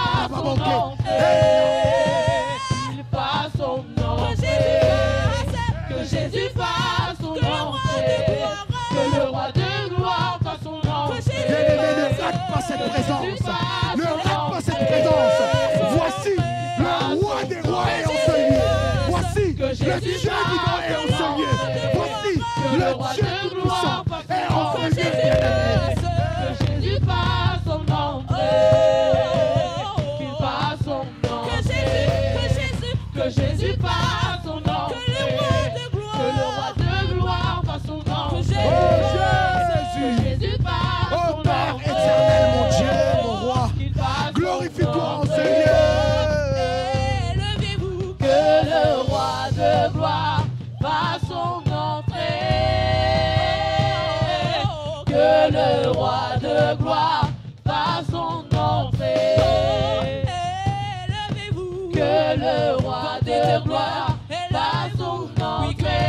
fasse son entrée. Qu'il fasse son entrée. Que Jésus fasse son entrée. Que le roi de gloire fasse son entrée. Bien-aimé, ne rate pas cette présence. Ne rate pas cette présence. Voici le roi des rois est en ce lieu. Voici le Dieu vivant est en ce lieu. Voici le Dieu tout-puissant est en ce lieu. Que Jésus fasse son entrée. Qu'il fasse son entrée. Que Jésus fasse son entrée. Que le roi de gloire fasse son entrée. Oh Jésus. Oh Père éternel, mon Dieu, mon roi, glorifie-toi en ce lieu. Élevez-vous, que le roi de gloire fasse son entrée. Que le roi de gloire fasse son entrée. Élevez-vous, que le roi de gloire fasse son entrée.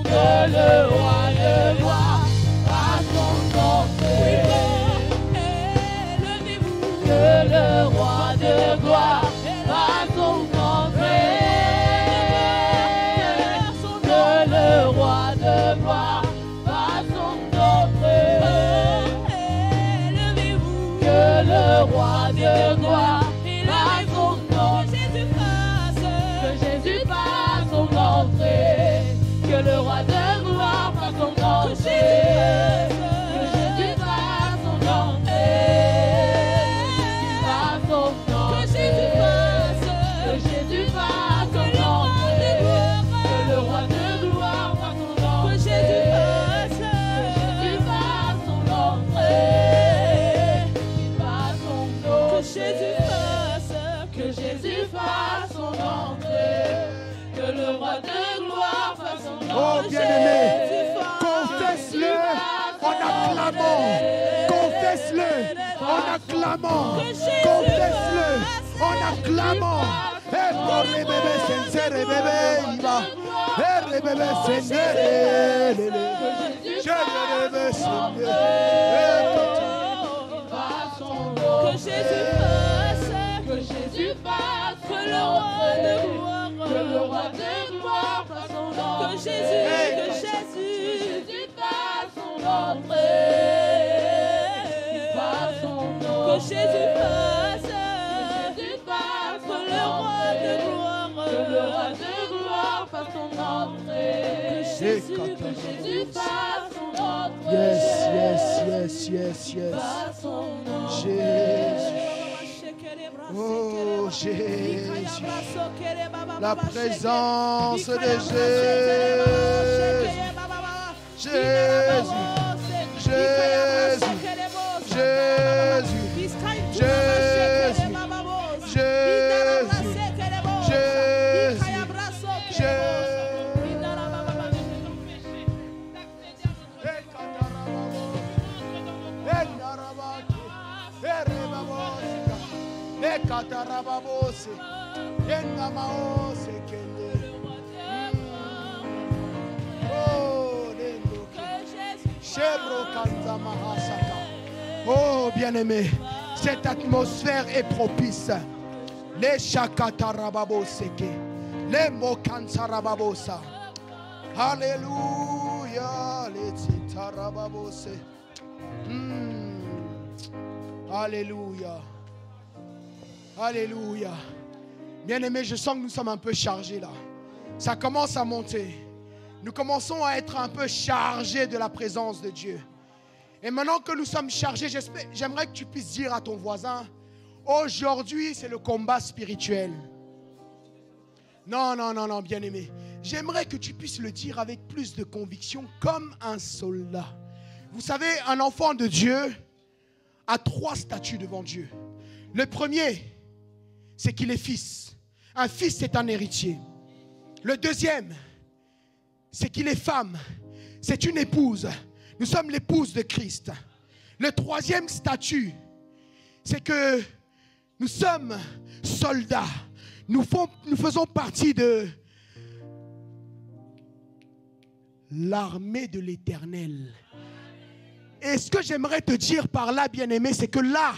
Que le roi de gloire fasse son entrée. Élevez-vous, que le roi de gloire fasse son entrée. Que le roi de gloire fasse son entrée. Élevez-vous, que le roi de gloire fasse son entrée. Que Jésus fasse son entrée. Que le roi de gloire fasse son entrée. Que Jésus fasse son entrée. Qu'il fasse son entrée. Que Jésus fasse son entrée. Que le roi de gloire fasse son entrée. Que Jésus fasse son entrée. Qu'il fasse son entrée. Que Jésus fasse son entrée. Que le roi de gloire fasse son entrée. Oh bien-aimé, confesse-le en acclamant. Confesse-le en acclamant. Confesse-le en acclamant. Bébé sensere bébé iba. Bébé sensere. Je bébé Que Jésus fasse, que Jésus fasse, que le roi de gloire, que le roi de gloire fasse son entrée. Que Jésus fasse son entrée. Qu'il fasse son entrée. Que Jésus fasse, que le roi de gloire, que le roi de gloire fasse son entrée. Que Jésus fasse son entrée. Yes, yes, yes, yes, yes. Jésus. Oh Jésus. La présence de Jésus. Jésus. Jésus. Jésus. Jésus. Oh bien-aimé, cette atmosphère est propice. Les shakatarababoseke, les mokansarababosa. Alléluia, les titarababose. Alléluia. Alléluia. Bien-aimé, je sens que nous sommes un peu chargés là. Ça commence à monter. Nous commençons à être un peu chargés de la présence de Dieu. Et maintenant que nous sommes chargés, j'aimerais que tu puisses dire à ton voisin, aujourd'hui c'est le combat spirituel. Non, non, non, non, bien-aimé. J'aimerais que tu puisses le dire avec plus de conviction, comme un soldat. Vous savez, un enfant de Dieu a 3 statuts devant Dieu. Le premier, c'est qu'il est fils. Un fils, c'est un héritier. Le deuxième, c'est qu'il est femme. C'est une épouse. Nous sommes l'épouse de Christ. Le troisième statut, c'est que nous sommes soldats. Nous faisons partie de l'armée de l'Éternel. Et ce que j'aimerais te dire par là, bien-aimé, c'est que là,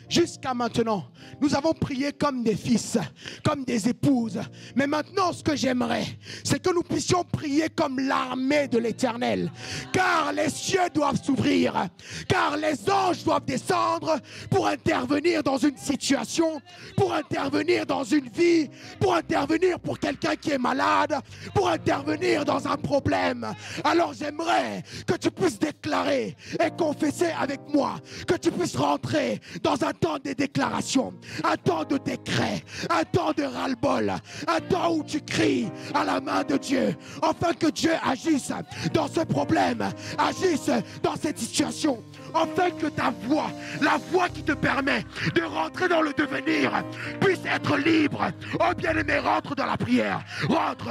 jusqu'à maintenant, nous avons prié comme des fils, comme des épouses. Mais maintenant, ce que j'aimerais, c'est que nous puissions prier comme l'armée de l'Éternel. Car les cieux doivent s'ouvrir, car les anges doivent descendre pour intervenir dans une situation, pour intervenir dans une vie, pour intervenir pour quelqu'un qui est malade, pour intervenir dans un problème. Alors j'aimerais que tu puisses déclarer et confesser avec moi, que tu puisses rentrer dans un temps de déclaration, un temps de décret, un temps de ras-le-bol, un temps où tu cries à la main de Dieu, afin que Dieu agisse dans ce problème, agisse dans cette situation, afin que ta voix, la voix qui te permet de rentrer dans le devenir, puisse être libre. Oh bien-aimé, rentre dans la prière, rentre.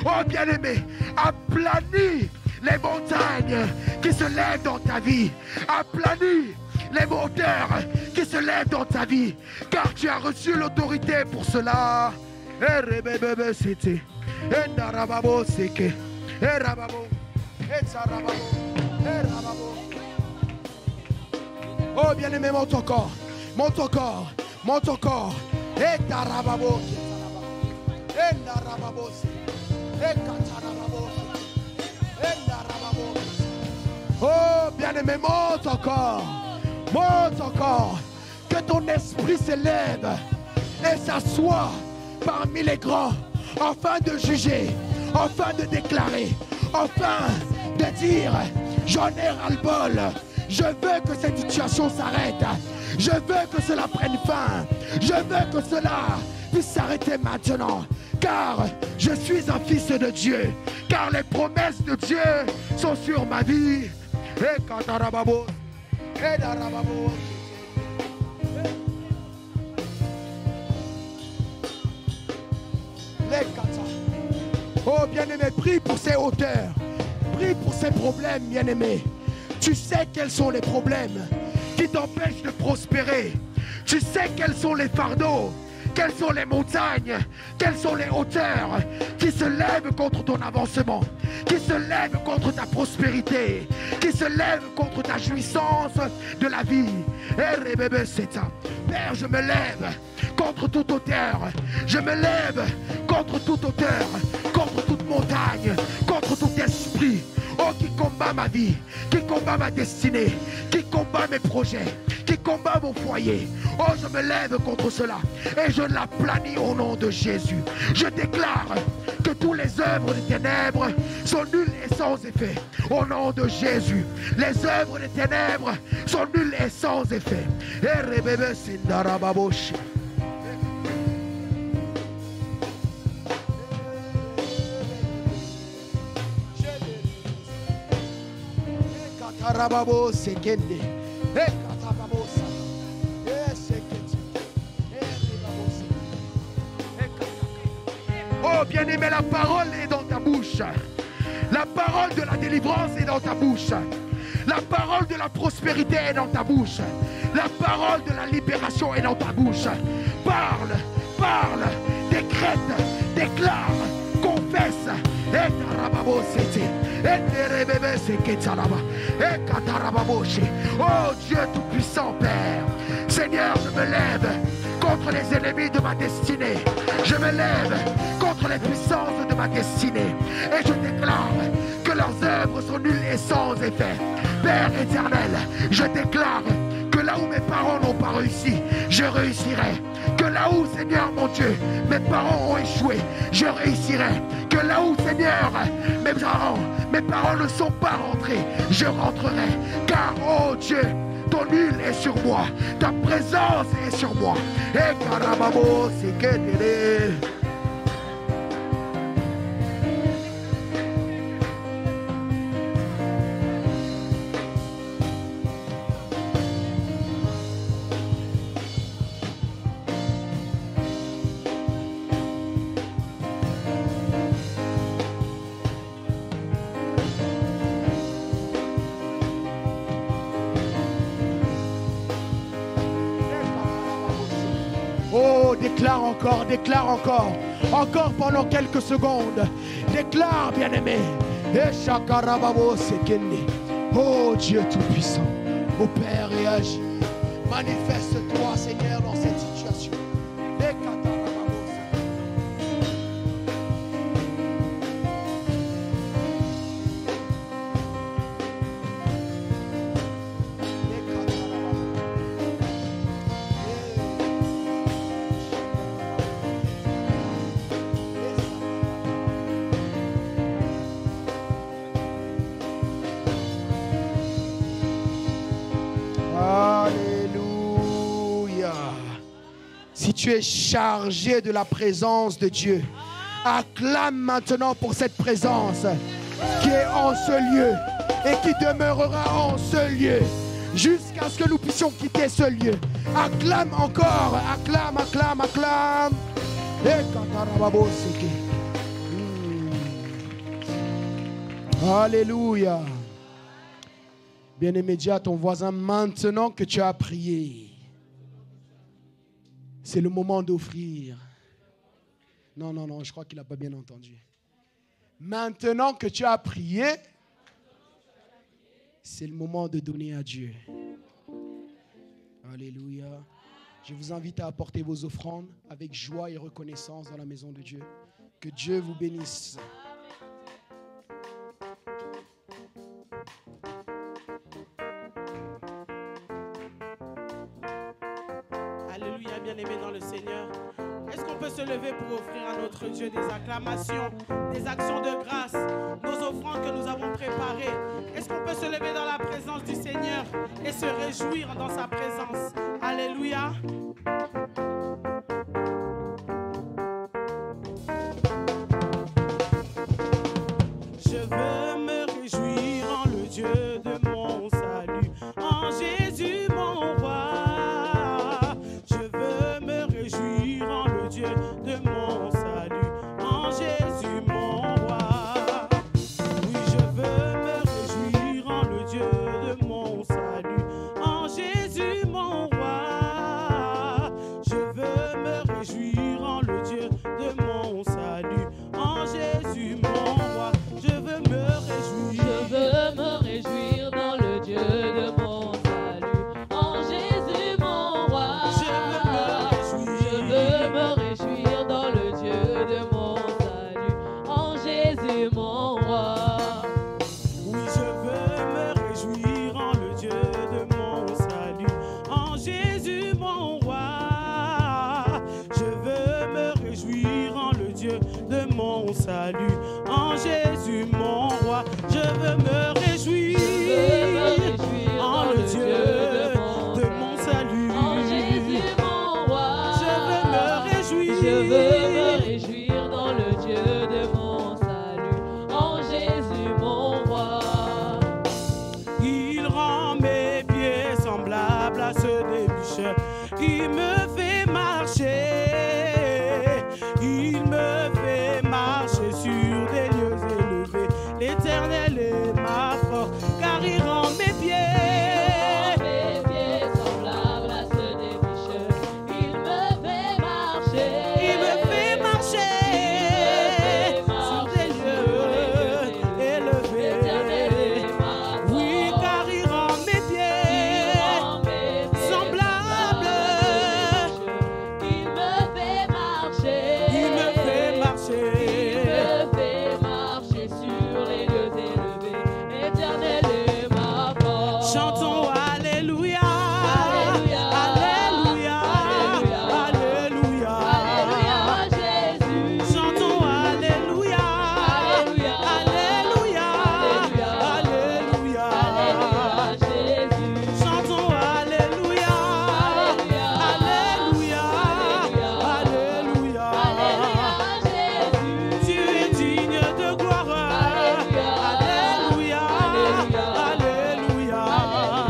Oh bien-aimé, aplanis les montagnes qui se lèvent dans ta vie, aplanis les monteurs qui se lèvent dans ta vie, car tu as reçu l'autorité pour cela. Oh bien-aimé, monte encore, monte encore, monte encore. Oh bien-aimé, monte encore, monte encore. Que ton esprit s'élève et s'assoie parmi les grands, afin de juger, afin de déclarer, afin de dire: j'en ai ras-le-bol. Je veux que cette situation s'arrête. Je veux que cela prenne fin. Je veux que cela puisse s'arrêter maintenant. Car je suis un fils de Dieu. Car les promesses de Dieu sont sur ma vie. Oh bien-aimé, prie pour ces hauteurs. Prie pour ces problèmes, bien-aimé. Tu sais quels sont les problèmes qui t'empêchent de prospérer. Tu sais quels sont les fardeaux, quelles sont les montagnes, quelles sont les hauteurs qui se lèvent contre ton avancement, qui se lèvent contre ta prospérité, qui se lèvent contre ta jouissance de la vie. Père, je me lève contre toute hauteur. Je me lève contre toute hauteur, contre toute montagne, contre tout esprit. Oh, qui combat ma vie, qui combat ma destinée, qui combat mes projets, qui combat mon foyer. Oh, je me lève contre cela et je l'aplanis au nom de Jésus. Je déclare que toutes les œuvres des ténèbres sont nulles et sans effet. Au nom de Jésus, les œuvres des ténèbres sont nulles et sans effet. Oh bien-aimé, la parole est dans ta bouche. La parole de la délivrance est dans ta bouche. La parole de la prospérité est dans ta bouche. La parole de la libération est dans ta bouche. Parle, parle, décrète, déclare, confesse. Oh Dieu Tout-Puissant, Père, Seigneur, je me lève contre les ennemis de ma destinée. Je me lève contre les puissances de ma destinée. Et je déclare que leurs œuvres sont nulles et sans effet. Père éternel, je déclare que là où mes parents n'ont pas réussi, je réussirai. Que là où, Seigneur mon Dieu, mes parents ont échoué, je réussirai. Que là où, Seigneur, mes parents ne sont pas rentrés, je rentrerai. Car, oh Dieu, ton huile est sur moi, ta présence est sur moi. Et Karababo, c'est que déclare encore pendant quelques secondes. Déclare, bien-aimé. Oh Dieu Tout-Puissant, opère et agis. Manifeste-toi, Seigneur, dans cette situation. Alléluia. Si tu es chargé de la présence de Dieu, acclame maintenant pour cette présence qui est en ce lieu et qui demeurera en ce lieu jusqu'à ce que nous puissions quitter ce lieu. Acclame encore, acclame, acclame, acclame. Alléluia. Bien-aimé, dis à ton voisin, maintenant que tu as prié, c'est le moment d'offrir. Non, non, non, je crois qu'il n'a pas bien entendu. Maintenant que tu as prié, c'est le moment de donner à Dieu. Alléluia. Je vous invite à apporter vos offrandes avec joie et reconnaissance dans la maison de Dieu. Que Dieu vous bénisse. Alléluia, bien-aimés dans le Seigneur. Est-ce qu'on peut se lever pour offrir à notre Dieu des acclamations, des actions de grâce, nos offrandes que nous avons préparées? Est-ce qu'on peut se lever dans la présence du Seigneur et se réjouir dans sa présence? Alléluia. Je veux me réjouir en le Dieu de mon salut, en Jésus mon roi. Je veux me réjouir en le Dieu de mon salut, en Jésus mon roi. Oui, je veux me réjouir en le Dieu de mon salut, en Jésus mon roi. Je veux me réjouir en le Dieu de mon salut, en Jésus mon roi. Je veux me réjouir dans le Dieu de mon salut, en Jésus mon roi. Je veux me réjouir dans le Dieu de mon salut, en Jésus mon roi. Oui, je veux me réjouir en le Dieu de mon salut, en Jésus mon roi. Je veux me réjouir en le Dieu de mon salut, en Jésus mon roi. Je veux me réjouir en le Dieu de mon salut, En Jésus mon roi. je veux me réjouir. Je veux me réjouir dans le Dieu de mon salut, en Jésus mon roi. Il rend mes pieds semblables à ceux des bûcheurs. Il me fait marcher. Il me fait marcher sur des lieux élevés. L'Éternel est ma force, car il rend mes pieds. Mes pieds semblables à ceux des pécheurs, il me fait marcher. Il me fait marcher sur des lieux élevés. Oui, car il rend mes pieds semblables. Il me fait marcher. Il me fait marcher. Il me fait marcher sur les lieux élevés. Éternel est ma force. Chantons Alléluia. Alléluia. Alléluia. Alléluia. Alléluia, Jésus. Chantons Alléluia. Alléluia. Alléluia. Alléluia. Alléluia. Alléluia, Jésus. Chantons Alléluia. Alléluia. Alléluia. Alléluia. Alléluia, Jésus. Tu es digne de gloire. Alléluia. Alléluia. Alléluia. Alléluia.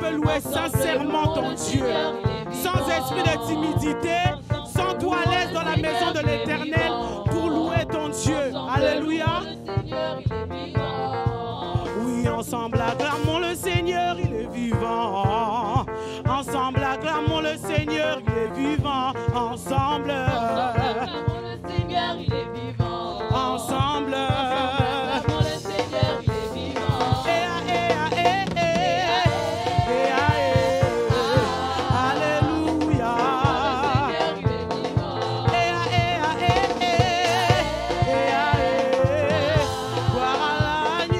veux louer sincèrement ton Dieu, sans esprit de timidité, sans toi à l'aise dans la maison de l'Éternel pour louer ton Dieu. Alléluia. Oui, ensemble acclamons le Seigneur, il est vivant. Ensemble acclamons le Seigneur, il est vivant. Ensemble acclamons le Seigneur, il est vivant. Ensemble acclamons le Seigneur, il est vivant. Alléluia. Gloire à l'agneau.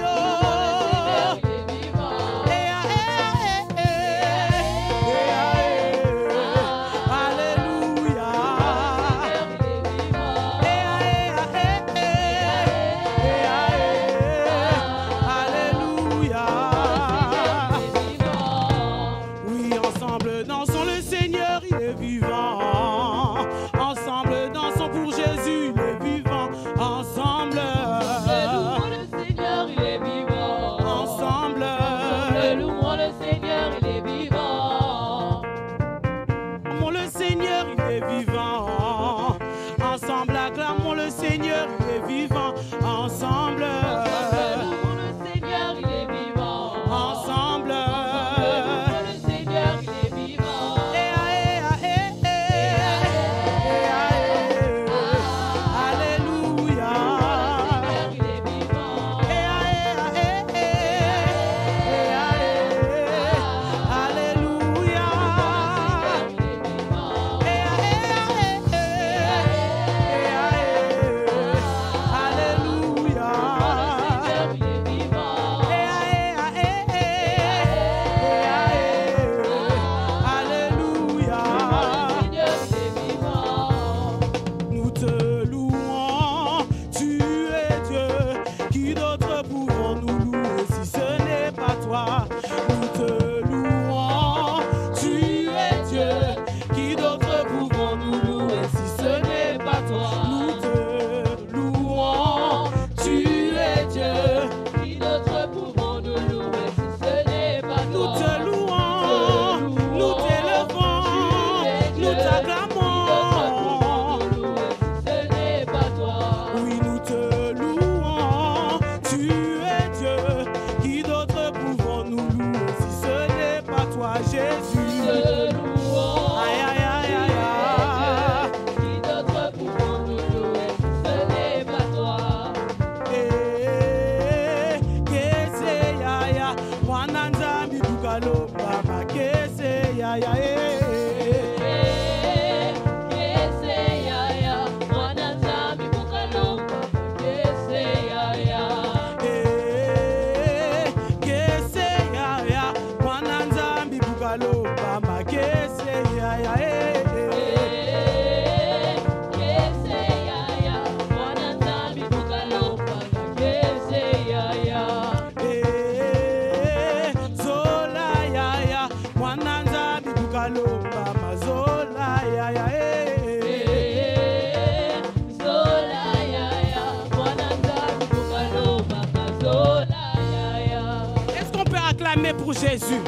Pour Jésus.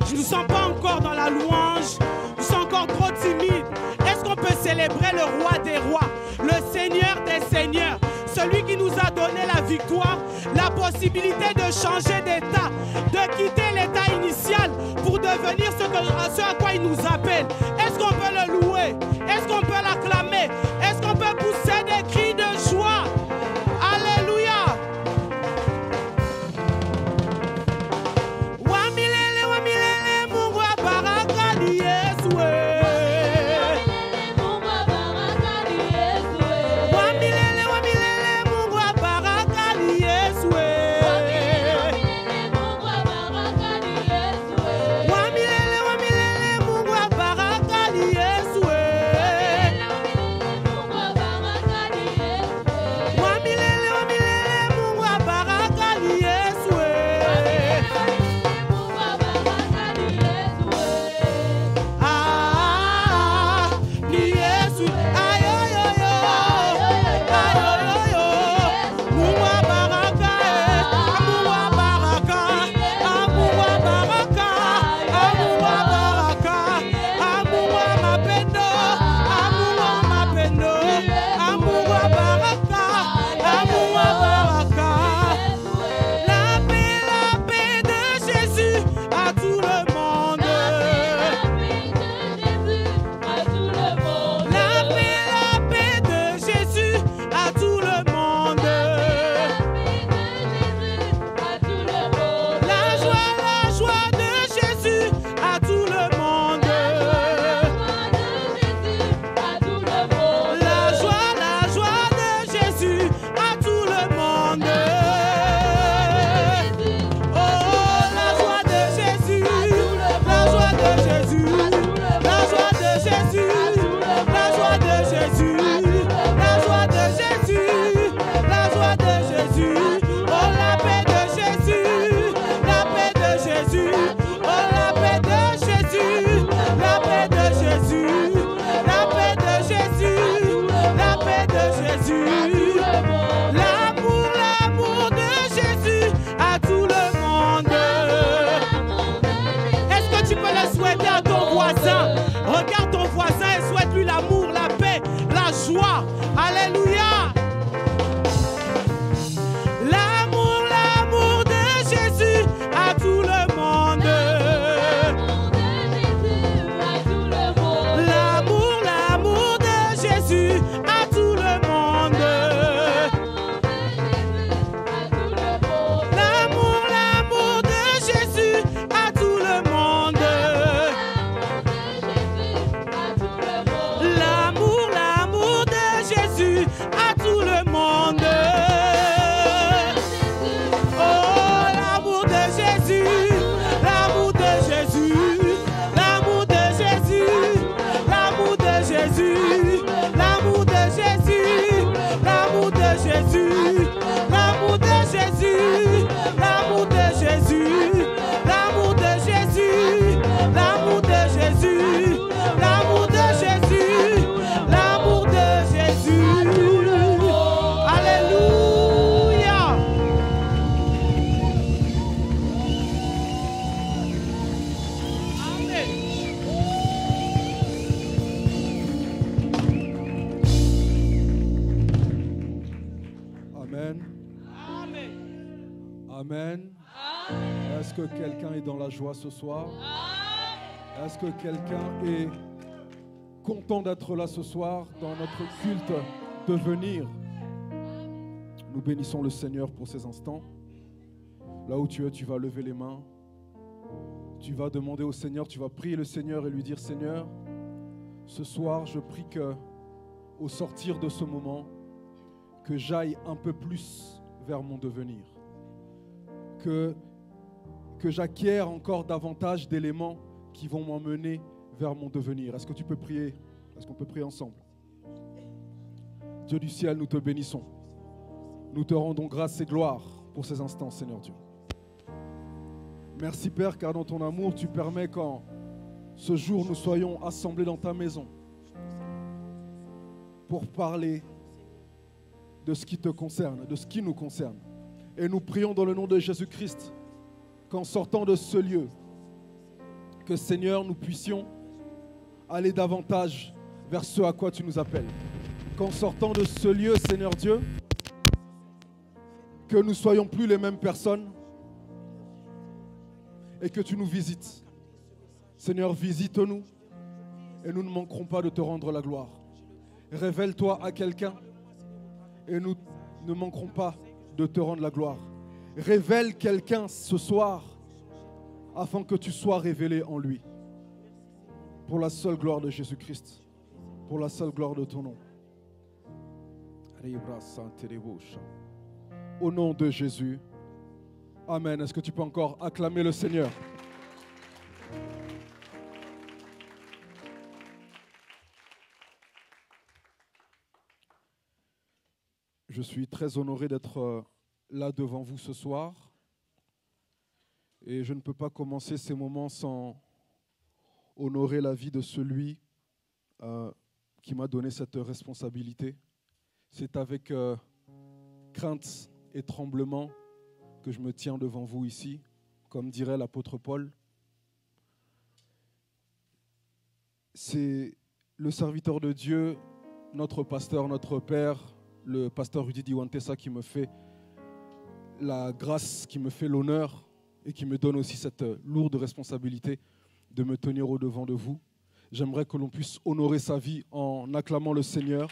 Je ne sens pas encore dans la louange, je suis encore trop timide. Est-ce qu'on peut célébrer le roi des rois, le Seigneur des seigneurs, celui qui nous a donné la victoire, la possibilité de changer d'état, de quitter l'état initial pour devenir ce à quoi il nous appelle? Est-ce qu'on peut le louer? Est-ce qu'on peut l'acclamer? Est-ce qu'on peut pousser des cris de joie? Alléluia! Amen. Est-ce que quelqu'un est dans la joie ce soir? Est-ce que quelqu'un est content d'être là ce soir dans notre culte de venir? Nous bénissons le Seigneur pour ces instants. Là où tu es, tu vas lever les mains. Tu vas demander au Seigneur, tu vas prier le Seigneur et lui dire: Seigneur, ce soir, je prie que, au sortir de ce moment, que j'aille un peu plus vers mon devenir. Que j'acquière encore davantage d'éléments qui vont m'emmener vers mon devenir. Est-ce que tu peux prier? Est-ce qu'on peut prier ensemble? Dieu du ciel, nous te bénissons. Nous te rendons grâce et gloire pour ces instants, Seigneur Dieu. Merci Père, car dans ton amour, tu permets qu'en ce jour, nous soyons assemblés dans ta maison pour parler de ce qui te concerne, de ce qui nous concerne. Et nous prions dans le nom de Jésus-Christ qu'en sortant de ce lieu, que Seigneur, nous puissions aller davantage vers ce à quoi tu nous appelles. Qu'en sortant de ce lieu, Seigneur Dieu, que nous ne soyons plus les mêmes personnes et que tu nous visites. Seigneur, visite-nous et nous ne manquerons pas de te rendre la gloire. Révèle-toi à quelqu'un et nous ne manquerons pas de te rendre la gloire. Révèle quelqu'un ce soir afin que tu sois révélé en lui. Pour la seule gloire de Jésus-Christ. Pour la seule gloire de ton nom. Au nom de Jésus. Amen. Est-ce que tu peux encore acclamer le Seigneur? Je suis très honoré d'être là devant vous ce soir. Et je ne peux pas commencer ces moments sans honorer la vie de celui qui m'a donné cette responsabilité. C'est avec crainte et tremblement que je me tiens devant vous ici, comme dirait l'apôtre Paul. C'est le serviteur de Dieu, notre pasteur, notre père, le pasteur Rudy Diwantessa qui me fait la grâce, qui me fait l'honneur et qui me donne aussi cette lourde responsabilité de me tenir au-devant de vous. J'aimerais que l'on puisse honorer sa vie en acclamant le Seigneur.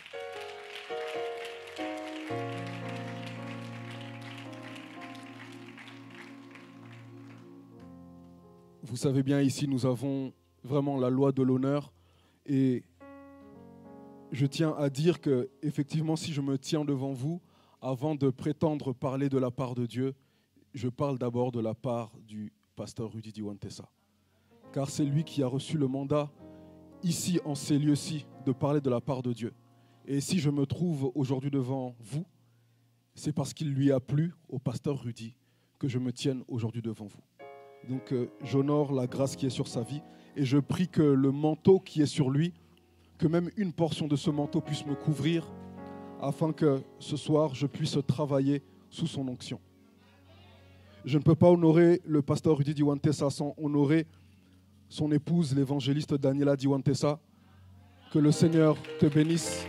Vous savez bien, ici, nous avons vraiment la loi de l'honneur. Et je tiens à dire que, effectivement, si je me tiens devant vous, avant de prétendre parler de la part de Dieu, je parle d'abord de la part du pasteur Rudy Diwantessa. Car c'est lui qui a reçu le mandat, ici, en ces lieux-ci, de parler de la part de Dieu. Et si je me trouve aujourd'hui devant vous, c'est parce qu'il lui a plu, au pasteur Rudy, que je me tienne aujourd'hui devant vous. Donc j'honore la grâce qui est sur sa vie et je prie que le manteau qui est sur lui, que même une portion de ce manteau puisse me couvrir afin que ce soir je puisse travailler sous son onction. Je ne peux pas honorer le pasteur Rudy Diwantessa sans honorer son épouse, l'évangéliste Daniela Diwantessa. Que le Seigneur te bénisse.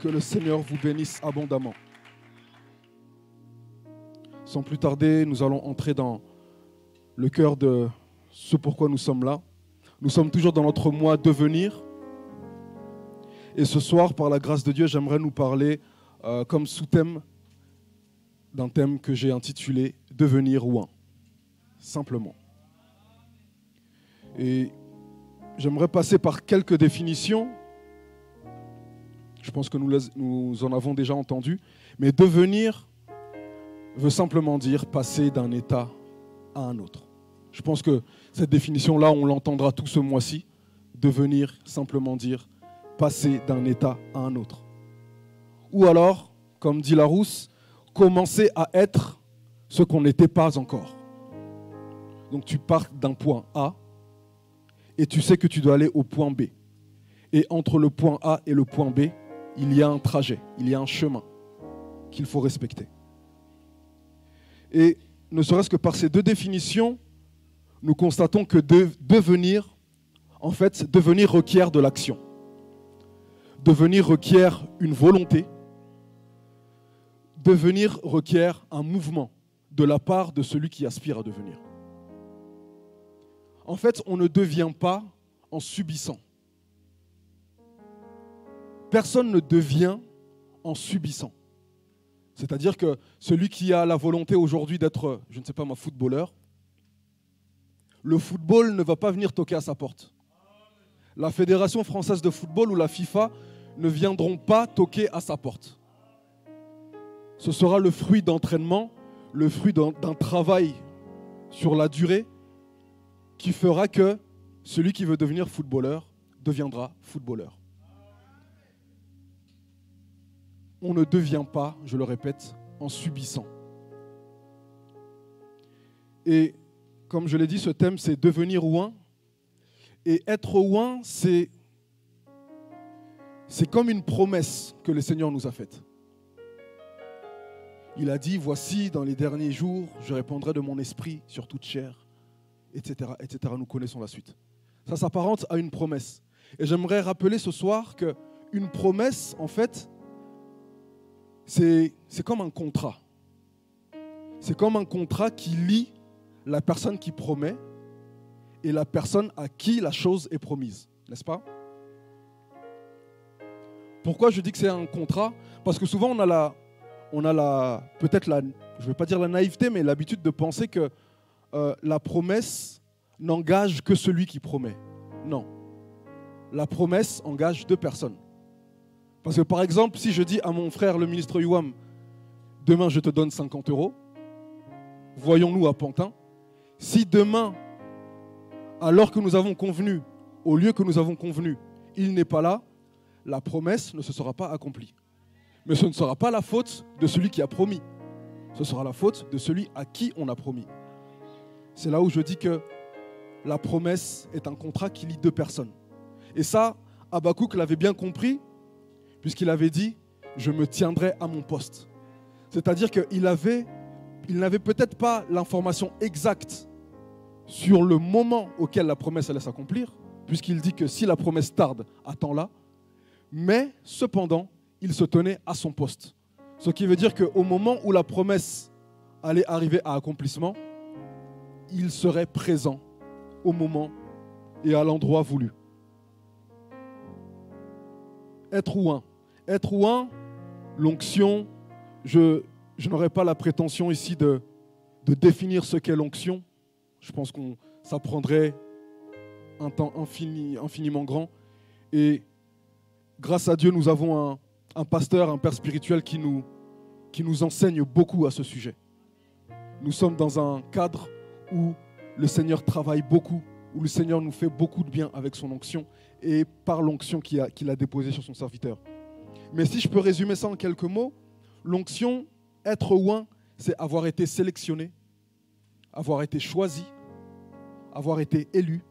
Que le Seigneur vous bénisse abondamment. Sans plus tarder, nous allons entrer dans le cœur de ce pourquoi nous sommes là. Nous sommes toujours dans notre mois devenir. Et ce soir, par la grâce de Dieu, j'aimerais nous parler comme sous-thème d'un thème que j'ai intitulé « Devenir ouin ». Simplement. Et j'aimerais passer par quelques définitions. Je pense que nous en avons déjà entendu. Mais devenir veut simplement dire passer d'un état à un autre. Je pense que cette définition-là, on l'entendra tout ce mois-ci. Devenir, simplement dire passer d'un état à un autre. Ou alors, comme dit Larousse, commencer à être ce qu'on n'était pas encore. Donc tu pars d'un point A et tu sais que tu dois aller au point B. Et entre le point A et le point B, il y a un trajet, il y a un chemin qu'il faut respecter. Et ne serait-ce que par ces deux définitions, nous constatons que devenir, en fait, devenir requiert de l'action. Devenir requiert une volonté. devenir requiert un mouvement de la part de celui qui aspire à devenir. En fait, on ne devient pas en subissant. Personne ne devient en subissant. C'est-à-dire que celui qui a la volonté aujourd'hui d'être, je ne sais pas moi, footballeur, le football ne va pas venir toquer à sa porte. La Fédération française de football ou la FIFA ne viendront pas toquer à sa porte. Ce sera le fruit d'entraînement, le fruit d'un travail sur la durée qui fera que celui qui veut devenir footballeur deviendra footballeur. On ne devient pas, je le répète, en subissant. Et comme je l'ai dit, ce thème, c'est devenir ouin. Et être ouin, c'est comme une promesse que le Seigneur nous a faite. Il a dit, voici, dans les derniers jours, je répandrai de mon esprit sur toute chair, etc., etc. Nous connaissons la suite. Ça s'apparente à une promesse. Et j'aimerais rappeler ce soir qu'une promesse, en fait, c'est comme un contrat. C'est comme un contrat qui lie la personne qui promet et la personne à qui la chose est promise. N'est-ce pas? Pourquoi je dis que c'est un contrat? Parce que souvent on a peut-être je ne vais pas dire la naïveté, mais l'habitude de penser que la promesse n'engage que celui qui promet. Non. La promesse engage deux personnes. Parce que par exemple, si je dis à mon frère, le ministre Youam, demain je te donne 50 €, voyons-nous à Pantin, si demain, alors que nous avons convenu, au lieu que nous avons convenu, il n'est pas là, la promesse ne se sera pas accomplie. Mais ce ne sera pas la faute de celui qui a promis. Ce sera la faute de celui à qui on a promis. C'est là où je dis que la promesse est un contrat qui lie deux personnes. Et ça, Habakkuk l'avait bien compris, puisqu'il avait dit « Je me tiendrai à mon poste ». C'est-à-dire qu'il n'avait peut-être pas l'information exacte sur le moment auquel la promesse allait s'accomplir, puisqu'il dit que si la promesse tarde, attends-la, mais cependant, il se tenait à son poste. Ce qui veut dire qu'au moment où la promesse allait arriver à accomplissement, il serait présent au moment et à l'endroit voulu. Être ouin. Être ouin, l'onction, je n'aurai pas la prétention ici de définir ce qu'est l'onction. Je pense que ça prendrait un temps infiniment grand. Et grâce à Dieu, nous avons un pasteur, un père spirituel qui nous enseigne beaucoup à ce sujet. Nous sommes dans un cadre où le Seigneur travaille beaucoup, où le Seigneur nous fait beaucoup de bien avec son onction et par l'onction qu'il a déposée sur son serviteur. Mais si je peux résumer ça en quelques mots, l'onction, être ouin, c'est avoir été sélectionné, avoir été choisi, avoir été élu,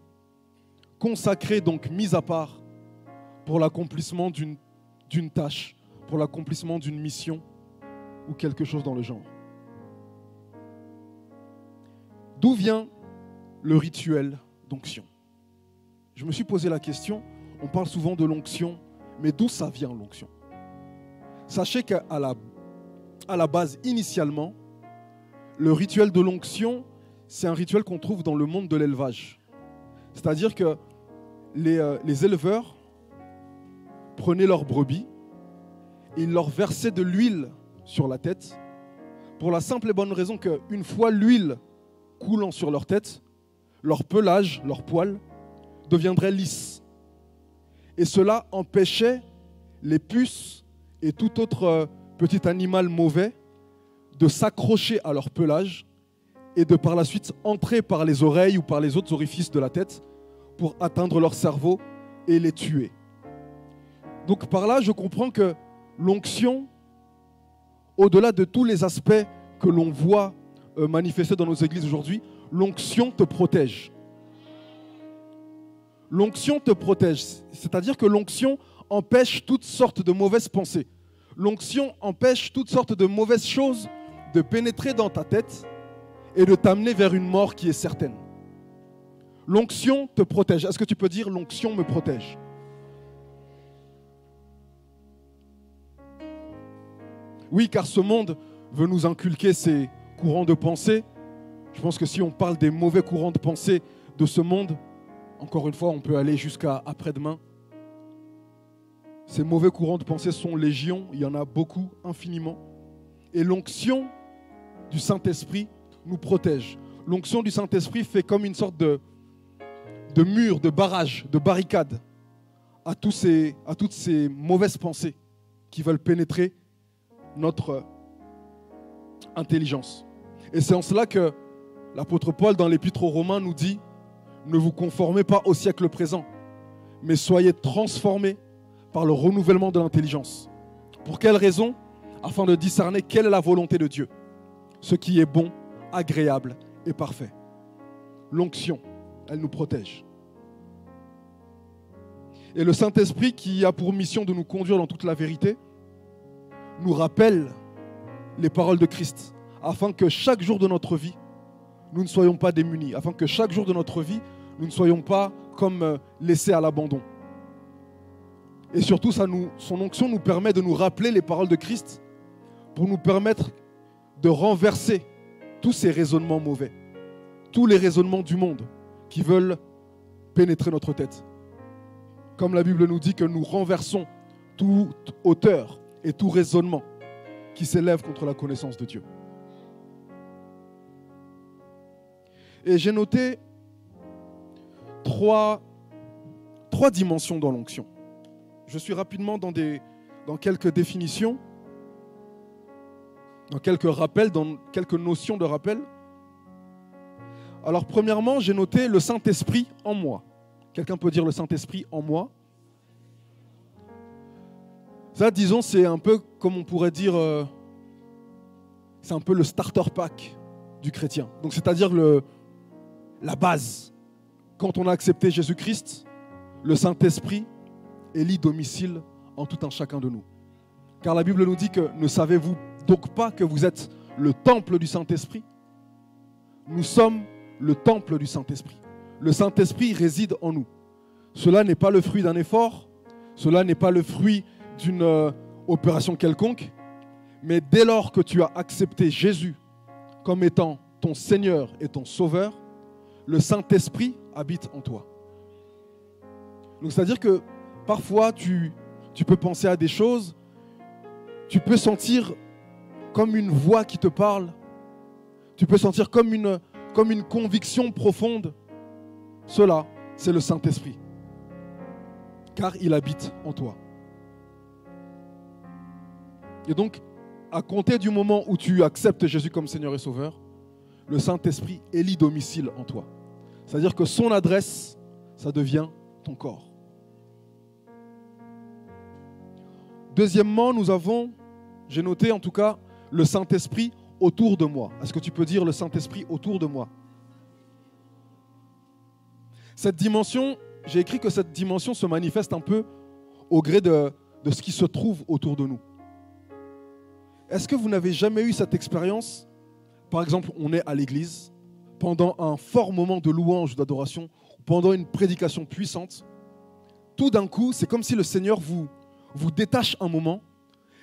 consacré, donc mis à part pour l'accomplissement d'une tâche, pour l'accomplissement d'une mission ou quelque chose dans le genre. D'où vient le rituel d'onction? Je me suis posé la question, on parle souvent de l'onction, mais d'où ça vient l'onction? Sachez qu'à la base, initialement, le rituel de l'onction, c'est un rituel qu'on trouve dans le monde de l'élevage. C'est-à-dire que les éleveurs prenaient leurs brebis et ils leur versaient de l'huile sur la tête pour la simple et bonne raison qu'une fois l'huile coulant sur leur tête, leur pelage, leur poil, deviendrait lisse. Et cela empêchait les puces et tout autre petit animal mauvais de s'accrocher à leur pelage et de par la suite entrer par les oreilles ou par les autres orifices de la tête pour atteindre leur cerveau et les tuer. Donc par là, je comprends que l'onction, au-delà de tous les aspects que l'on voit manifestés dans nos églises aujourd'hui, l'onction te protège. L'onction te protège, c'est-à-dire que l'onction empêche toutes sortes de mauvaises pensées. L'onction empêche toutes sortes de mauvaises choses de pénétrer dans ta tête et de t'amener vers une mort qui est certaine. L'onction te protège. Est-ce que tu peux dire « l'onction me protège » ? Oui, car ce monde veut nous inculquer ses courants de pensée. Je pense que si on parle des mauvais courants de pensée de ce monde, encore une fois, on peut aller jusqu'à après-demain. Ces mauvais courants de pensée sont légion, il y en a beaucoup, infiniment. Et l'onction du Saint-Esprit nous protège. L'onction du Saint-Esprit fait comme une sorte de mur, de barrage, de barricade à toutes ces mauvaises pensées qui veulent pénétrer notre intelligence. Et c'est en cela que l'apôtre Paul, dans l'Épître aux Romains, nous dit « Ne vous conformez pas au siècle présent, mais soyez transformés par le renouvellement de l'intelligence. » Pour quelle raison ? Afin de discerner quelle est la volonté de Dieu, ce qui est bon, agréable et parfait. L'onction, elle nous protège. Et le Saint-Esprit, qui a pour mission de nous conduire dans toute la vérité, nous rappelle les paroles de Christ, afin que chaque jour de notre vie, nous ne soyons pas démunis, afin que chaque jour de notre vie, nous ne soyons pas comme laissés à l'abandon. Et surtout, son onction nous permet de nous rappeler les paroles de Christ pour nous permettre de renverser tous ces raisonnements mauvais, tous les raisonnements du monde qui veulent pénétrer notre tête. Comme la Bible nous dit que nous renversons toute hauteur et tout raisonnement qui s'élève contre la connaissance de Dieu. Et j'ai noté trois dimensions dans l'onction. Je suis rapidement dans quelques définitions, dans quelques rappels, dans quelques notions de rappel. Alors premièrement, j'ai noté le Saint-Esprit en moi. Quelqu'un peut dire le Saint-Esprit en moi? Ça, disons, c'est un peu comme on pourrait dire, c'est un peu le starter pack du chrétien. Donc c'est-à-dire la base. Quand on a accepté Jésus-Christ, le Saint-Esprit élit domicile en tout un chacun de nous. Car la Bible nous dit que ne savez-vous donc pas que vous êtes le temple du Saint-Esprit? Nous sommes le temple du Saint-Esprit. Le Saint-Esprit réside en nous. Cela n'est pas le fruit d'un effort, cela n'est pas le fruit d'une opération quelconque, mais dès lors que tu as accepté Jésus comme étant ton Seigneur et ton Sauveur, le Saint-Esprit habite en toi. Donc c'est-à-dire que parfois tu peux penser à des choses, tu peux sentir comme une voix qui te parle, tu peux sentir comme une conviction profonde. Cela, c'est le Saint-Esprit, car il habite en toi. Et donc, à compter du moment où tu acceptes Jésus comme Seigneur et Sauveur, le Saint-Esprit élit domicile en toi. C'est-à-dire que son adresse, ça devient ton corps. Deuxièmement, j'ai noté en tout cas, le Saint-Esprit autour de moi. Est-ce que tu peux dire le Saint-Esprit autour de moi? Cette dimension, j'ai écrit que cette dimension se manifeste un peu au gré de ce qui se trouve autour de nous. Est-ce que vous n'avez jamais eu cette expérience? Par exemple, on est à l'église, pendant un fort moment de louange, d'adoration, pendant une prédication puissante, tout d'un coup, c'est comme si le Seigneur vous détache un moment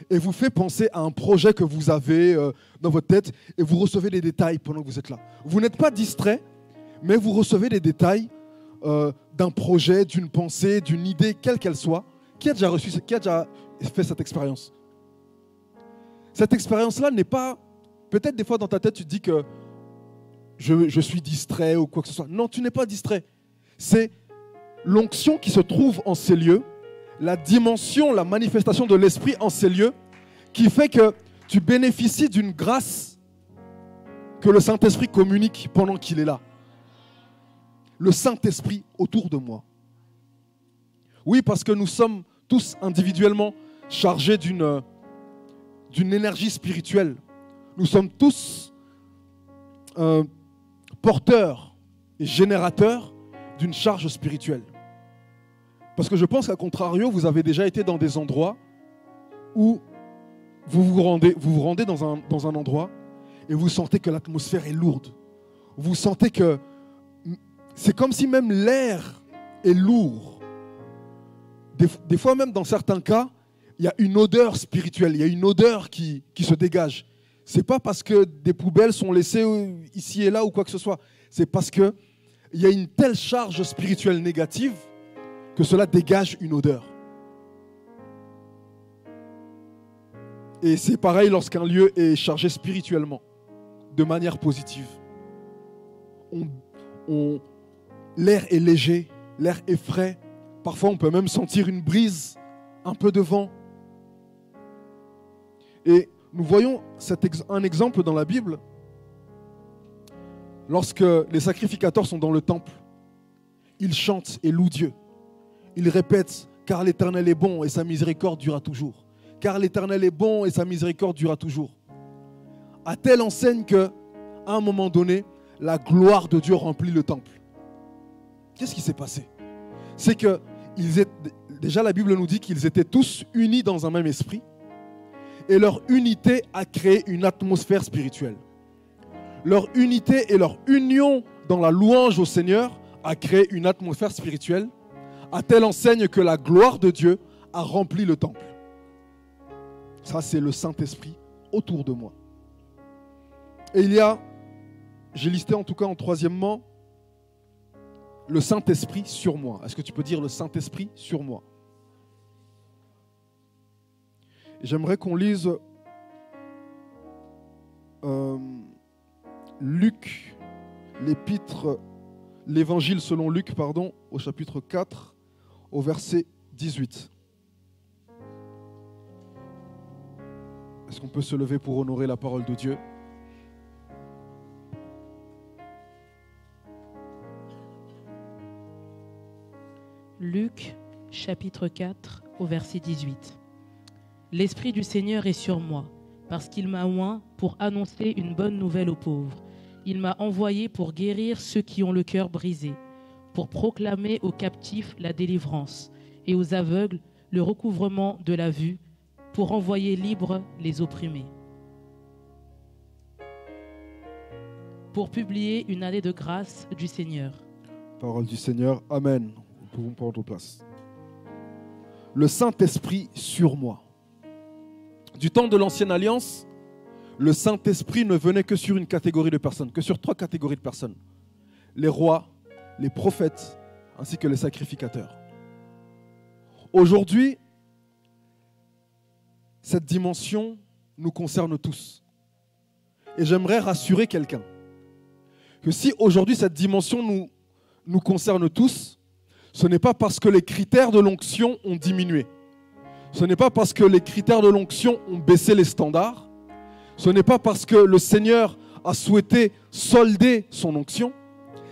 et vous fait penser à un projet que vous avez dans votre tête et vous recevez des détails pendant que vous êtes là. Vous n'êtes pas distrait, mais vous recevez des détails d'un projet, d'une pensée, d'une idée, quelle qu'elle soit. Qui a déjà fait cette expérience? Cette expérience-là n'est pas... Peut-être des fois dans ta tête, tu te dis que je suis distrait ou quoi que ce soit. Non, tu n'es pas distrait. C'est l'onction qui se trouve en ces lieux, la dimension, la manifestation de l'Esprit en ces lieux, qui fait que tu bénéficies d'une grâce que le Saint-Esprit communique pendant qu'il est là. Le Saint-Esprit autour de moi. Oui, parce que nous sommes tous individuellement chargés d'une énergie spirituelle. Nous sommes tous porteurs et générateurs d'une charge spirituelle. Parce que je pense qu'à contrario, vous avez déjà été dans des endroits où vous vous rendez dans un endroit et vous sentez que l'atmosphère est lourde. Vous sentez que c'est comme si même l'air est lourd. Des fois même, dans certains cas, il y a une odeur spirituelle, il y a une odeur qui se dégage. Ce n'est pas parce que des poubelles sont laissées ici et là ou quoi que ce soit. C'est parce qu'il y a une telle charge spirituelle négative que cela dégage une odeur. Et c'est pareil lorsqu'un lieu est chargé spirituellement, de manière positive. L'air est léger, l'air est frais. Parfois, on peut même sentir une brise, un peu de vent. Et nous voyons un exemple dans la Bible. Lorsque les sacrificateurs sont dans le temple, ils chantent et louent Dieu. Ils répètent « Car l'Éternel est bon et sa miséricorde durera toujours. » Car l'Éternel est bon et sa miséricorde durera toujours. À telle enseigne qu'à un moment donné, la gloire de Dieu remplit le temple. Qu'est-ce qui s'est passé? C'est que déjà la Bible nous dit qu'ils étaient tous unis dans un même esprit et leur unité a créé une atmosphère spirituelle. Leur unité et leur union dans la louange au Seigneur a créé une atmosphère spirituelle à telle enseigne que la gloire de Dieu a rempli le temple. Ça, c'est le Saint-Esprit autour de moi. Et j'ai listé en tout cas en troisièmement, le Saint-Esprit sur moi. Est-ce que tu peux dire le Saint-Esprit sur moi? J'aimerais qu'on lise Luc, l'évangile selon Luc, au chapitre 4, au verset 18. Est-ce qu'on peut se lever pour honorer la parole de Dieu? Luc, chapitre 4, au verset 18. L'Esprit du Seigneur est sur moi, parce qu'il m'a oint pour annoncer une bonne nouvelle aux pauvres. Il m'a envoyé pour guérir ceux qui ont le cœur brisé, pour proclamer aux captifs la délivrance et aux aveugles le recouvrement de la vue, pour envoyer libres les opprimés, pour publier une année de grâce du Seigneur. Parole du Seigneur, Amen. Nous pouvons prendre place. Le Saint-Esprit sur moi. Du temps de l'Ancienne Alliance, le Saint-Esprit ne venait que sur une catégorie de personnes, que sur 3 catégories de personnes. Les rois, les prophètes, ainsi que les sacrificateurs. Aujourd'hui, cette dimension nous concerne tous. Et j'aimerais rassurer quelqu'un que si aujourd'hui cette dimension nous concerne tous, ce n'est pas parce que les critères de l'onction ont diminué. Ce n'est pas parce que les critères de l'onction ont baissé les standards. Ce n'est pas parce que le Seigneur a souhaité solder son onction.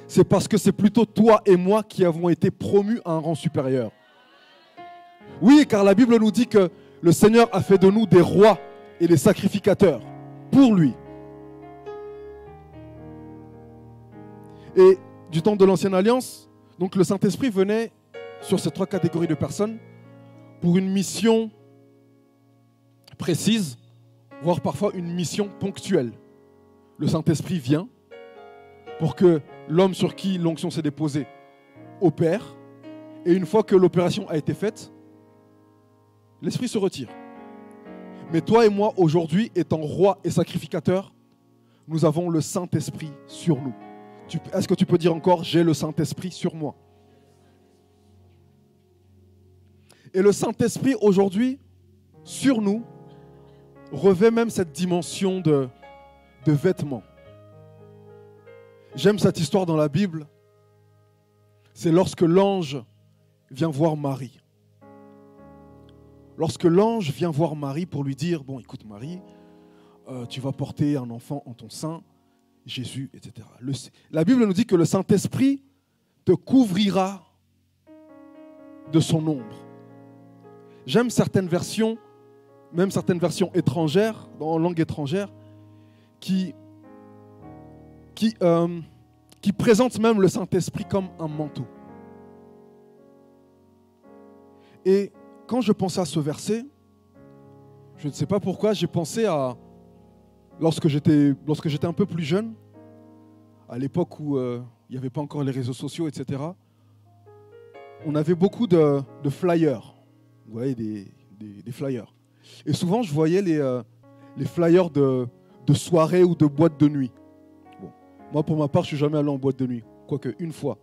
C'est parce que c'est plutôt toi et moi qui avons été promus à un rang supérieur. Oui, car la Bible nous dit que le Seigneur a fait de nous des rois et des sacrificateurs pour lui. Et du temps de l'Ancienne Alliance, donc le Saint-Esprit venait sur ces 3 catégories de personnes pour une mission précise, voire parfois une mission ponctuelle. Le Saint-Esprit vient pour que l'homme sur qui l'onction s'est déposée opère, et une fois que l'opération a été faite, l'Esprit se retire. Mais toi et moi, aujourd'hui, étant roi et sacrificateur, nous avons le Saint-Esprit sur nous. Est-ce que tu peux dire encore, j'ai le Saint-Esprit sur moi? Et le Saint-Esprit, aujourd'hui, sur nous, revêt même cette dimension de vêtements. J'aime cette histoire dans la Bible. C'est lorsque l'ange vient voir Marie. Lorsque l'ange vient voir Marie pour lui dire, bon, écoute Marie, tu vas porter un enfant en ton sein, Jésus, etc. La Bible nous dit que le Saint-Esprit te couvrira de son ombre. J'aime certaines versions, même certaines versions étrangères, en langue étrangère, qui présentent même le Saint-Esprit comme un manteau. Et quand je pensais à ce verset, je ne sais pas pourquoi, j'ai pensé à lorsque j'étais un peu plus jeune, à l'époque où il n'y avait pas encore les réseaux sociaux, etc. On avait beaucoup de flyers, vous voyez, des des flyers. Et souvent, je voyais les flyers de soirées ou de boîtes de nuit. Bon. Moi, pour ma part, je ne suis jamais allé en boîte de nuit, quoique une fois.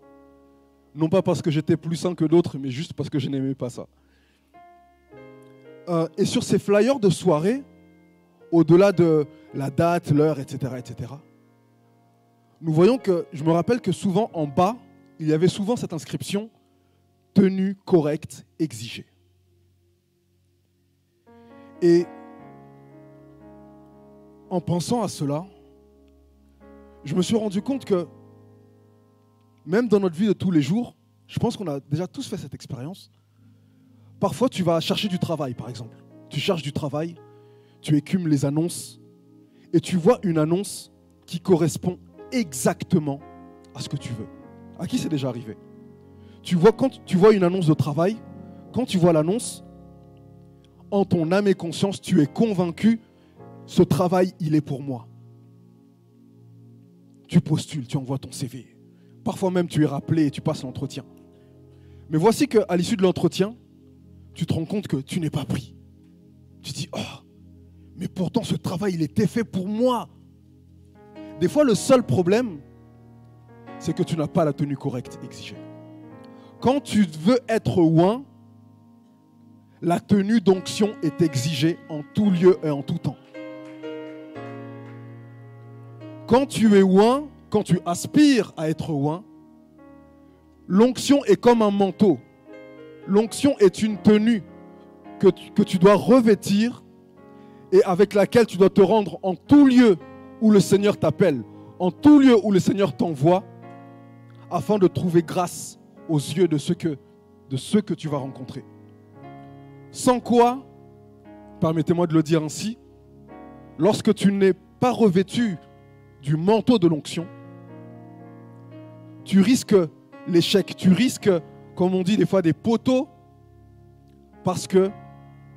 Non pas parce que j'étais plus sain que d'autres, mais juste parce que je n'aimais pas ça. Et sur ces flyers de soirée, au-delà de la date, l'heure, etc., nous voyons que, je me rappelle que souvent en bas, il y avait souvent cette inscription « Tenue correcte exigée ». Et en pensant à cela, je me suis rendu compte que même dans notre vie de tous les jours, je pense qu'on a déjà tous fait cette expérience. Parfois, tu vas chercher du travail, par exemple. Tu cherches du travail, tu écumes les annonces et tu vois une annonce qui correspond exactement à ce que tu veux. À qui c'est déjà arrivé? Quand tu vois une annonce de travail, quand tu vois l'annonce, en ton âme et conscience, tu es convaincu, ce travail, il est pour moi. Tu postules, tu envoies ton CV. Parfois même, tu es rappelé et tu passes l'entretien. Mais voici qu'à l'issue de l'entretien, tu te rends compte que tu n'es pas pris. Tu te dis, oh, mais pourtant ce travail, il était fait pour moi. Des fois, le seul problème, c'est que tu n'as pas la tenue correcte exigée. Quand tu veux être oint, la tenue d'onction est exigée en tout lieu et en tout temps. Quand tu es oint, quand tu aspires à être oint, l'onction est comme un manteau. L'onction est une tenue que tu dois revêtir et avec laquelle tu dois te rendre en tout lieu où le Seigneur t'appelle, en tout lieu où le Seigneur t'envoie, afin de trouver grâce aux yeux de ceux que tu vas rencontrer. Sans quoi, permettez-moi de le dire ainsi, lorsque tu n'es pas revêtu du manteau de l'onction, tu risques l'échec, tu risques, comme on dit des fois, des poteaux, parce que,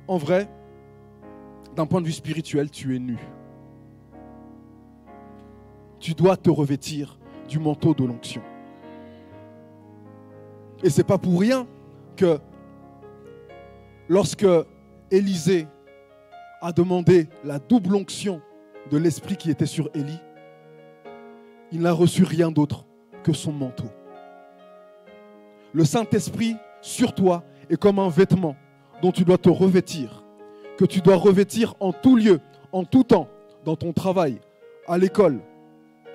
en vrai, d'un point de vue spirituel, tu es nu. Tu dois te revêtir du manteau de l'onction. Et ce n'est pas pour rien que lorsque Élisée a demandé la double onction de l'esprit qui était sur Élie, il n'a reçu rien d'autre que son manteau. Le Saint-Esprit sur toi est comme un vêtement dont tu dois te revêtir, que tu dois revêtir en tout lieu, en tout temps, dans ton travail, à l'école,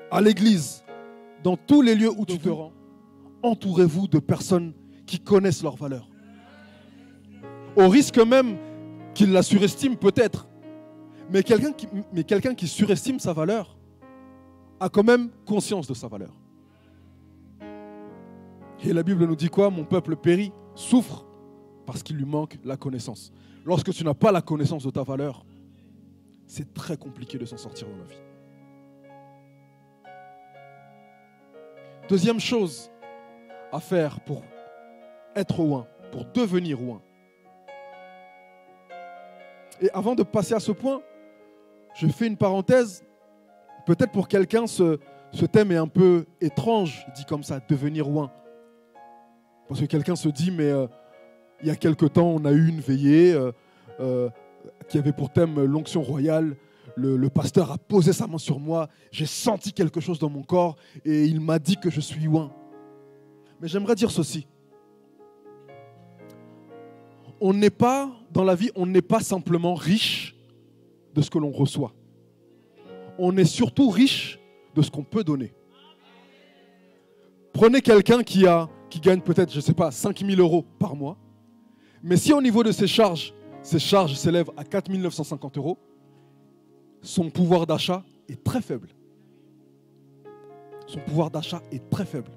à l'église, dans tous les lieux où tu te rends. Entourez-vous de personnes qui connaissent leur valeur. Au risque même qu'ils la surestiment peut-être, mais quelqu'un qui surestime sa valeur a quand même conscience de sa valeur. Et la Bible nous dit quoi? Mon peuple périt, souffre parce qu'il lui manque la connaissance. Lorsque tu n'as pas la connaissance de ta valeur, c'est très compliqué de s'en sortir dans la vie. Deuxième chose à faire pour être oint, pour devenir oint. Et avant de passer à ce point, je fais une parenthèse. Peut-être pour quelqu'un, ce thème est un peu étrange, dit comme ça, devenir oint. Parce que quelqu'un se dit, mais il y a quelque temps, on a eu une veillée qui avait pour thème l'onction royale. Le pasteur a posé sa main sur moi, j'ai senti quelque chose dans mon corps et il m'a dit que je suis oint. Mais j'aimerais dire ceci. On n'est pas, dans la vie, on n'est pas simplement riche de ce que l'on reçoit. On est surtout riche de ce qu'on peut donner. Prenez quelqu'un qui gagne peut-être, je ne sais pas, 5 000 € par mois. Mais si au niveau de ses charges s'élèvent à 4 950 €, son pouvoir d'achat est très faible. Son pouvoir d'achat est très faible.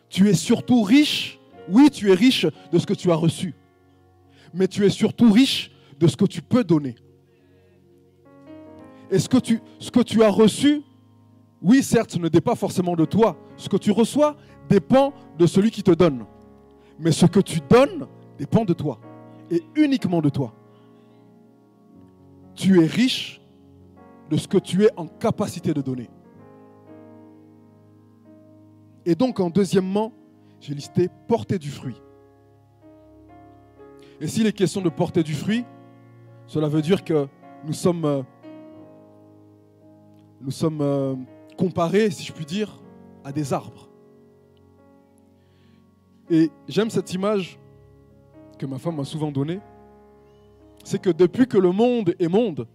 Tu es surtout riche, oui, tu es riche de ce que tu as reçu. Mais tu es surtout riche de ce que tu peux donner. Et ce que tu as reçu, oui, certes, ce ne dépend pas forcément de toi. Ce que tu reçois dépend de celui qui te donne. Mais ce que tu donnes dépend de toi. Et uniquement de toi. Tu es riche de ce que tu es en capacité de donner. Et donc, en deuxièmement, j'ai listé porter du fruit. Et s'il est question de porter du fruit, cela veut dire que nous sommes comparés, si je puis dire, à des arbres. Et j'aime cette image que ma femme m'a souvent donnée. C'est que depuis que le monde est monde,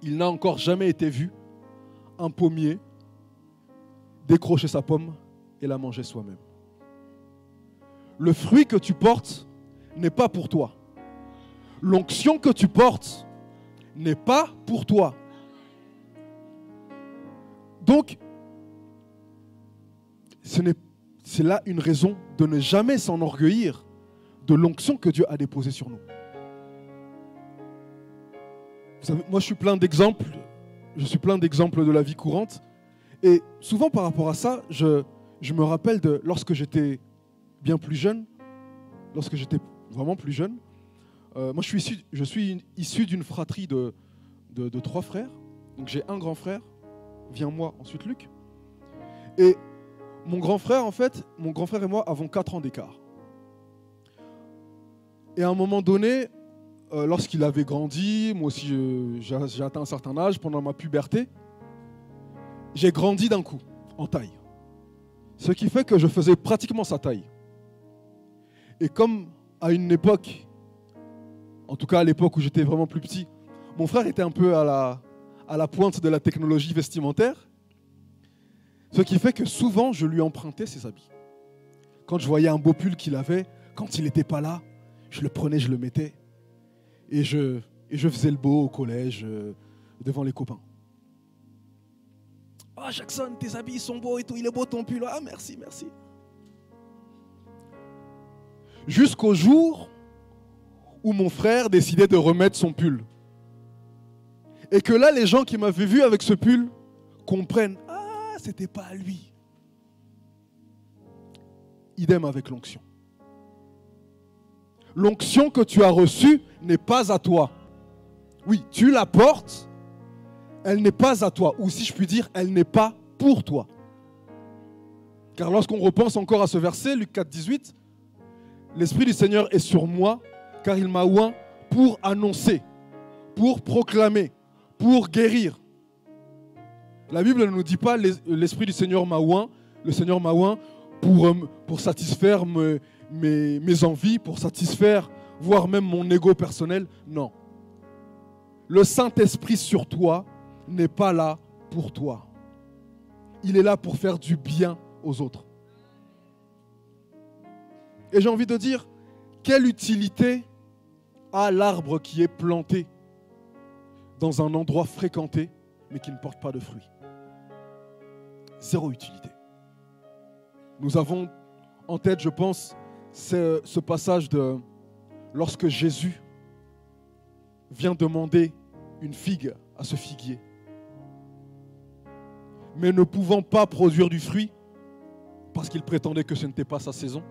il n'a encore jamais été vu un pommier décrocher sa pomme et la manger soi-même. Le fruit que tu portes n'est pas pour toi. L'onction que tu portes n'est pas pour toi. Donc, c'est là une raison de ne jamais s'enorgueillir de l'onction que Dieu a déposée sur nous. Vous savez, moi, je suis plein d'exemples de la vie courante. Et souvent, par rapport à ça, je me rappelle de lorsque j'étais bien plus jeune, lorsque j'étais vraiment plus jeune. Moi, je suis issu d'une fratrie de 3 frères. Donc, j'ai un grand frère, vient moi, ensuite Luc. Et mon grand frère et moi avons 4 ans d'écart. Et à un moment donné, lorsqu'il avait grandi, moi aussi j'ai atteint un certain âge, pendant ma puberté, j'ai grandi d'un coup, en taille. Ce qui fait que je faisais pratiquement sa taille. Et comme à une époque, en tout cas à l'époque où j'étais vraiment plus petit, mon frère était un peu à la pointe de la technologie vestimentaire, ce qui fait que souvent je lui empruntais ses habits. Quand je voyais un beau pull qu'il avait, quand il n'était pas là, je le prenais, je le mettais. Et je faisais le beau au collège, devant les copains. « Ah, Jackson, tes habits sont beaux et tout, il est beau ton pull. Ah, merci, merci. » Jusqu'au jour où mon frère décidait de remettre son pull. Et que là, les gens qui m'avaient vu avec ce pull comprennent « Ah, c'était pas à lui. » Idem avec l'onction. L'onction que tu as reçue n'est pas à toi. Oui, tu la portes, elle n'est pas à toi. Ou si je puis dire, elle n'est pas pour toi. Car lorsqu'on repense encore à ce verset, Luc 4, 18, l'Esprit du Seigneur est sur moi, car il m'a oint pour annoncer, pour proclamer, pour guérir. La Bible ne nous dit pas l'Esprit du Seigneur m'a oint, le Seigneur m'a oint pour satisfaire mes envies, pour satisfaire, voire même mon ego personnel. Non. Le Saint-Esprit sur toi n'est pas là pour toi. Il est là pour faire du bien aux autres. Et j'ai envie de dire, quelle utilité a l'arbre qui est planté dans un endroit fréquenté, mais qui ne porte pas de fruits? Zéro utilité. Nous avons en tête, je pense, ce passage de lorsque Jésus vient demander une figue à ce figuier. Mais ne pouvant pas produire du fruit, parce qu'il prétendait que ce n'était pas sa saison,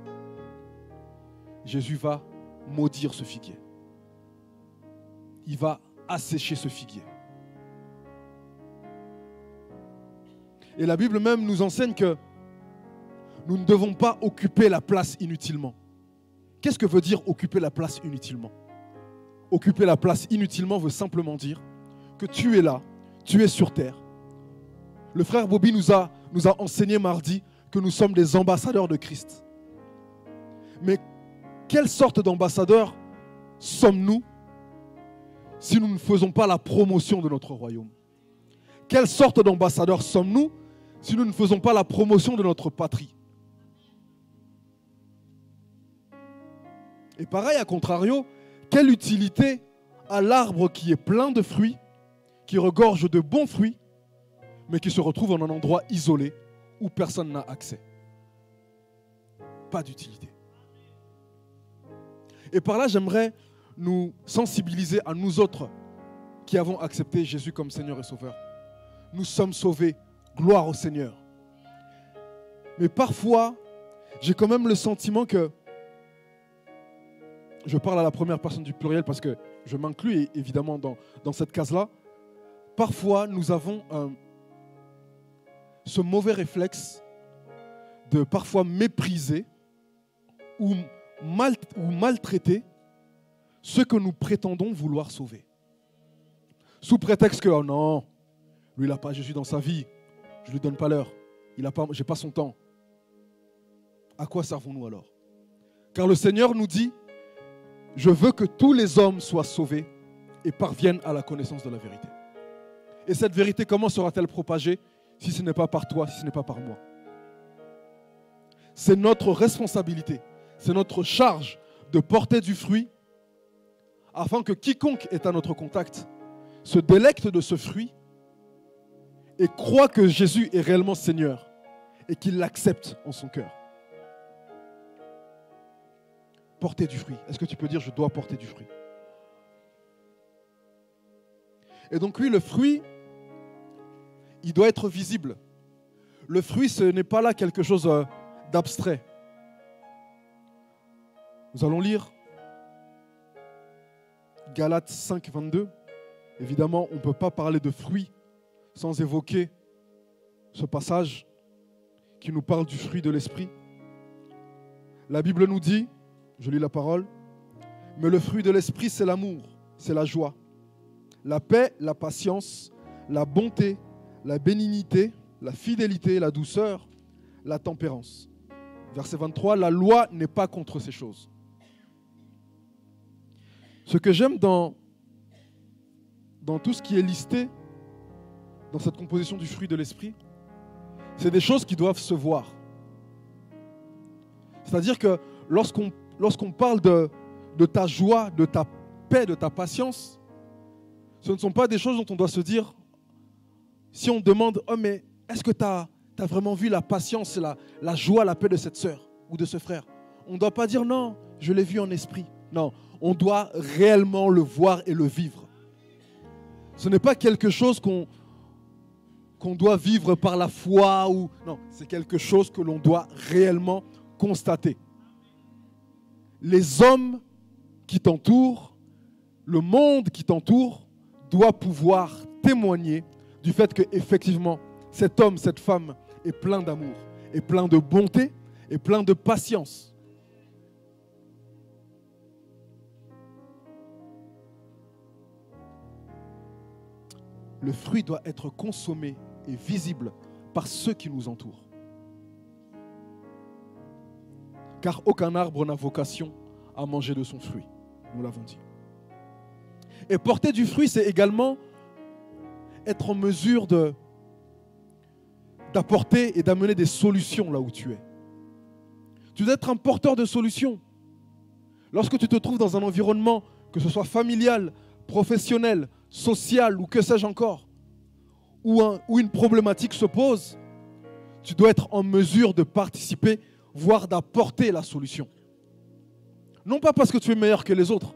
Jésus va maudire ce figuier. Il va assécher ce figuier. Et la Bible même nous enseigne que nous ne devons pas occuper la place inutilement. Qu'est-ce que veut dire occuper la place inutilement? Occuper la place inutilement veut simplement dire que tu es là, tu es sur terre. Le frère Bobby nous a enseigné mardi que nous sommes des ambassadeurs de Christ. Mais quelle sorte d'ambassadeurs sommes-nous si nous ne faisons pas la promotion de notre royaume? Quelle sorte d'ambassadeurs sommes-nous si nous ne faisons pas la promotion de notre patrie? Et pareil, à contrario, quelle utilité a l'arbre qui est plein de fruits, qui regorge de bons fruits, mais qui se retrouve en un endroit isolé où personne n'a accès? Pas d'utilité. Et par là, j'aimerais nous sensibiliser à nous autres qui avons accepté Jésus comme Seigneur et Sauveur. Nous sommes sauvés, gloire au Seigneur. Mais parfois, j'ai quand même le sentiment que, je parle à la première personne du pluriel parce que je m'inclus évidemment dans cette case-là, parfois nous avons ce mauvais réflexe de parfois mépriser ou maltraiter ceux que nous prétendons vouloir sauver. Sous prétexte que, oh non, lui il n'a pas Jésus dans sa vie, je ne lui donne pas l'heure, je n'ai pas son temps. À quoi servons-nous alors? Car le Seigneur nous dit, je veux que tous les hommes soient sauvés et parviennent à la connaissance de la vérité. Et cette vérité, comment sera-t-elle propagée si ce n'est pas par toi, si ce n'est pas par moi? C'est notre responsabilité, c'est notre charge de porter du fruit afin que quiconque est à notre contact se délecte de ce fruit et croit que Jésus est réellement Seigneur et qu'il l'accepte en son cœur. Porter du fruit. Est-ce que tu peux dire je dois porter du fruit? Et donc oui, le fruit, il doit être visible. Le fruit, ce n'est pas là quelque chose d'abstrait. Nous allons lire Galates 5, 22. Évidemment, on ne peut pas parler de fruits sans évoquer ce passage qui nous parle du fruit de l'esprit. La Bible nous dit, je lis la parole, mais le fruit de l'esprit, c'est l'amour, c'est la joie, la paix, la patience, la bonté, la bénignité, la fidélité, la douceur, la tempérance. Verset 23, la loi n'est pas contre ces choses. Ce que j'aime dans tout ce qui est listé dans cette composition du fruit de l'esprit, c'est des choses qui doivent se voir. C'est-à-dire que lorsqu'on parle de ta joie, de ta paix, de ta patience, ce ne sont pas des choses dont on doit se dire, si on demande, oh mais est-ce que tu as vraiment vu la patience, la joie, la paix de cette sœur ou de ce frère? On ne doit pas dire non, je l'ai vu en esprit. Non, on doit réellement le voir et le vivre. Ce n'est pas quelque chose qu'on doit vivre par la foi ou non, c'est quelque chose que l'on doit réellement constater. Les hommes qui t'entourent, le monde qui t'entoure doit pouvoir témoigner du fait qu'effectivement, cet homme, cette femme est plein d'amour, est plein de bonté, est plein de patience. Le fruit doit être consommé et visible par ceux qui nous entourent. Car aucun arbre n'a vocation à manger de son fruit. Nous l'avons dit. Et porter du fruit, c'est également être en mesure d'apporter et d'amener des solutions là où tu es. Tu dois être un porteur de solutions. Lorsque tu te trouves dans un environnement, que ce soit familial, professionnel, social ou que sais-je encore, où une problématique se pose, tu dois être en mesure de participer, voire d'apporter la solution. Non pas parce que tu es meilleur que les autres,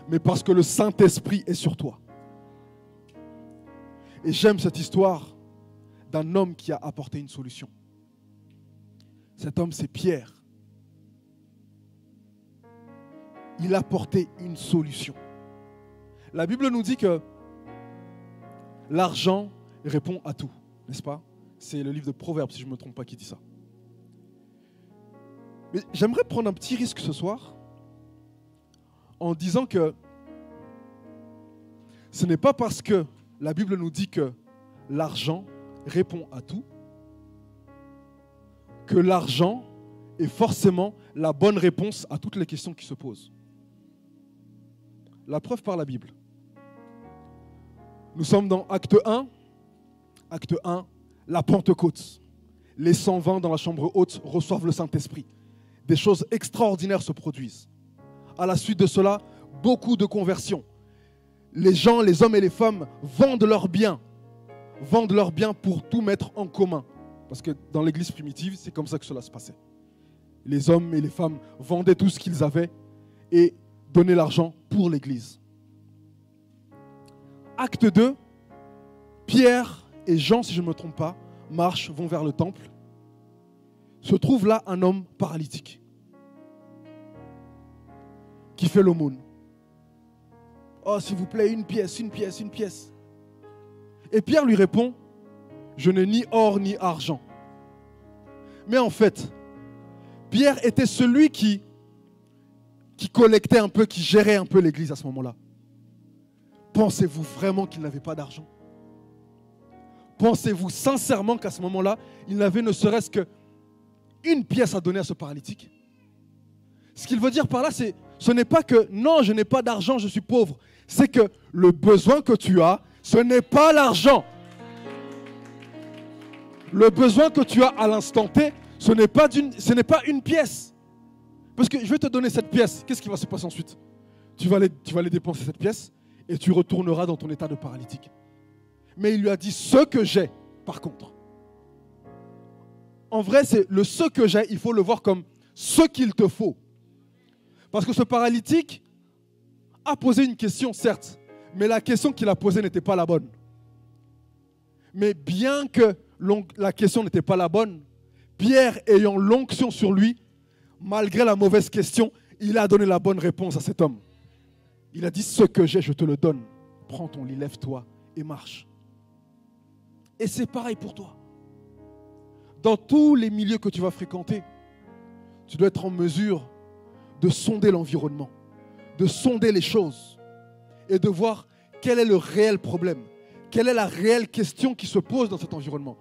mais parce que le Saint-Esprit est sur toi. Et j'aime cette histoire d'un homme qui a apporté une solution. Cet homme, c'est Pierre. Il a apporté une solution. La Bible nous dit que l'argent répond à tout, n'est-ce pas? C'est le livre de Proverbes, si je ne me trompe pas, qui dit ça. Mais j'aimerais prendre un petit risque ce soir en disant que ce n'est pas parce que la Bible nous dit que l'argent répond à tout que l'argent est forcément la bonne réponse à toutes les questions qui se posent. La preuve par la Bible. Nous sommes dans Acte 1. Acte 1, la Pentecôte. Les 120 dans la chambre haute reçoivent le Saint-Esprit. Des choses extraordinaires se produisent. À la suite de cela, beaucoup de conversions. Les gens, les hommes et les femmes vendent leurs biens pour tout mettre en commun. Parce que dans l'église primitive, c'est comme ça que cela se passait. Les hommes et les femmes vendaient tout ce qu'ils avaient et donnaient l'argent pour l'église. Acte 2, Pierre et Jean, si je ne me trompe pas, marchent, vont vers le temple. Se trouve là un homme paralytique qui fait l'aumône. Oh, s'il vous plaît, une pièce, une pièce, une pièce. Et Pierre lui répond, je n'ai ni or ni argent. Mais en fait, Pierre était celui qui qui collectait un peu, qui gérait un peu l'église à ce moment-là. Pensez-vous vraiment qu'il n'avait pas d'argent? Pensez-vous sincèrement qu'à ce moment-là, il n'avait ne serait-ce qu'une pièce à donner à ce paralytique? Ce qu'il veut dire par là, ce n'est pas que non, je n'ai pas d'argent, je suis pauvre. C'est que le besoin que tu as, ce n'est pas l'argent. Le besoin que tu as à l'instant T, ce n'est pas une pièce. Parce que je vais te donner cette pièce. Qu'est-ce qui va se passer ensuite? Tu vas aller dépenser cette pièce et tu retourneras dans ton état de paralytique. Mais il lui a dit ce que j'ai, par contre. En vrai, c'est le ce que j'ai, il faut le voir comme ce qu'il te faut. Parce que ce paralytique a posé une question, certes, mais la question qu'il a posée n'était pas la bonne. Mais bien que la question n'était pas la bonne, Pierre, ayant l'onction sur lui, malgré la mauvaise question, il a donné la bonne réponse à cet homme. Il a dit, ce que j'ai, je te le donne. Prends ton lit, lève-toi et marche. Et c'est pareil pour toi. Dans tous les milieux que tu vas fréquenter, tu dois être en mesure de sonder l'environnement, de sonder les choses et de voir quel est le réel problème, quelle est la réelle question qui se pose dans cet environnement.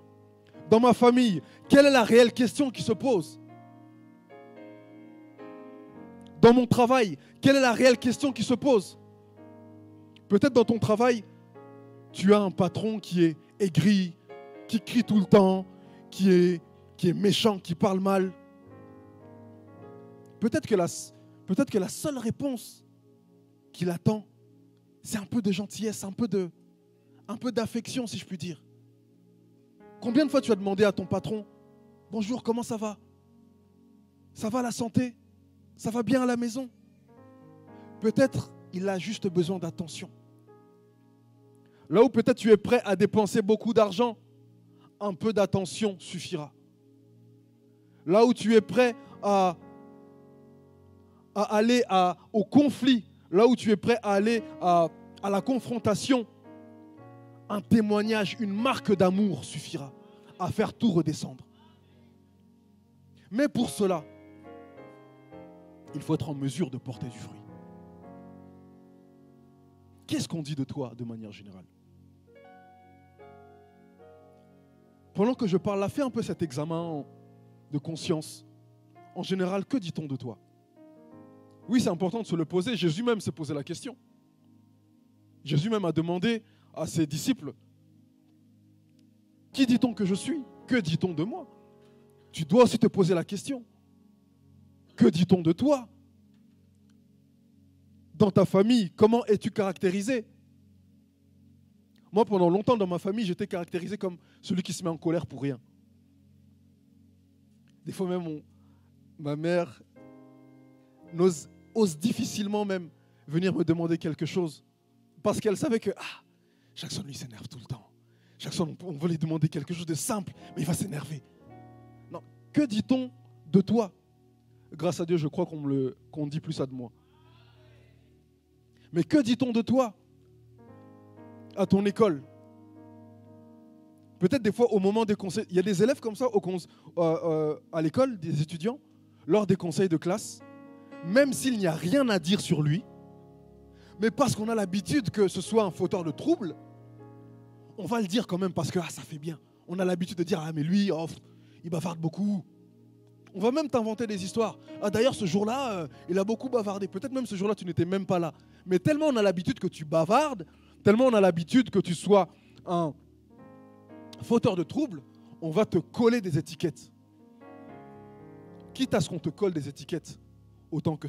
Dans ma famille, quelle est la réelle question qui se pose? Dans mon travail, quelle est la réelle question qui se pose? Peut-être dans ton travail, tu as un patron qui est aigri, qui crie tout le temps, qui est méchant, qui parle mal. Peut-être que la seule réponse qu'il attend, c'est un peu de gentillesse, un peu d'affection, si je puis dire. Combien de fois tu as demandé à ton patron, « Bonjour, comment ça va? Ça va la santé? Ça va bien à la maison ?» Peut-être il a juste besoin d'attention. Là où peut-être tu es prêt à dépenser beaucoup d'argent, un peu d'attention suffira. Là où tu es prêt à aller au conflit, là où tu es prêt à aller à la confrontation, un témoignage, une marque d'amour suffira à faire tout redescendre. Mais pour cela, il faut être en mesure de porter du fruit. Qu'est-ce qu'on dit de toi de manière générale? Pendant que je parle là, fais un peu cet examen de conscience. En général, que dit-on de toi? Oui, c'est important de se le poser. Jésus même s'est posé la question. Jésus même a demandé à ses disciples, qui dit-on que je suis? Que dit-on de moi? Tu dois aussi te poser la question. Que dit-on de toi? Dans ta famille, comment es-tu caractérisé? Moi, pendant longtemps, dans ma famille, j'étais caractérisé comme celui qui se met en colère pour rien. Des fois même, ma mère ose difficilement même venir me demander quelque chose parce qu'elle savait que Jackson, lui, s'énerve tout le temps. Jackson, on veut lui demander quelque chose de simple, mais il va s'énerver. Non, que dit-on de toi? Grâce à Dieu, je crois qu'on dit plus ça de moi. Mais que dit-on de toi à ton école? Peut-être des fois au moment des conseils, il y a des élèves comme ça à l'école, des étudiants, lors des conseils de classe, même s'il n'y a rien à dire sur lui, mais parce qu'on a l'habitude que ce soit un fauteur de troubles, on va le dire quand même parce que ça fait bien. On a l'habitude de dire, mais lui, il bavarde beaucoup. On va même t'inventer des histoires. D'ailleurs, ce jour-là, il a beaucoup bavardé. Peut-être même ce jour-là, tu n'étais même pas là. Mais tellement on a l'habitude que tu bavardes, tellement on a l'habitude que tu sois un fauteur de troubles, on va te coller des étiquettes. Quitte à ce qu'on te colle des étiquettes, autant que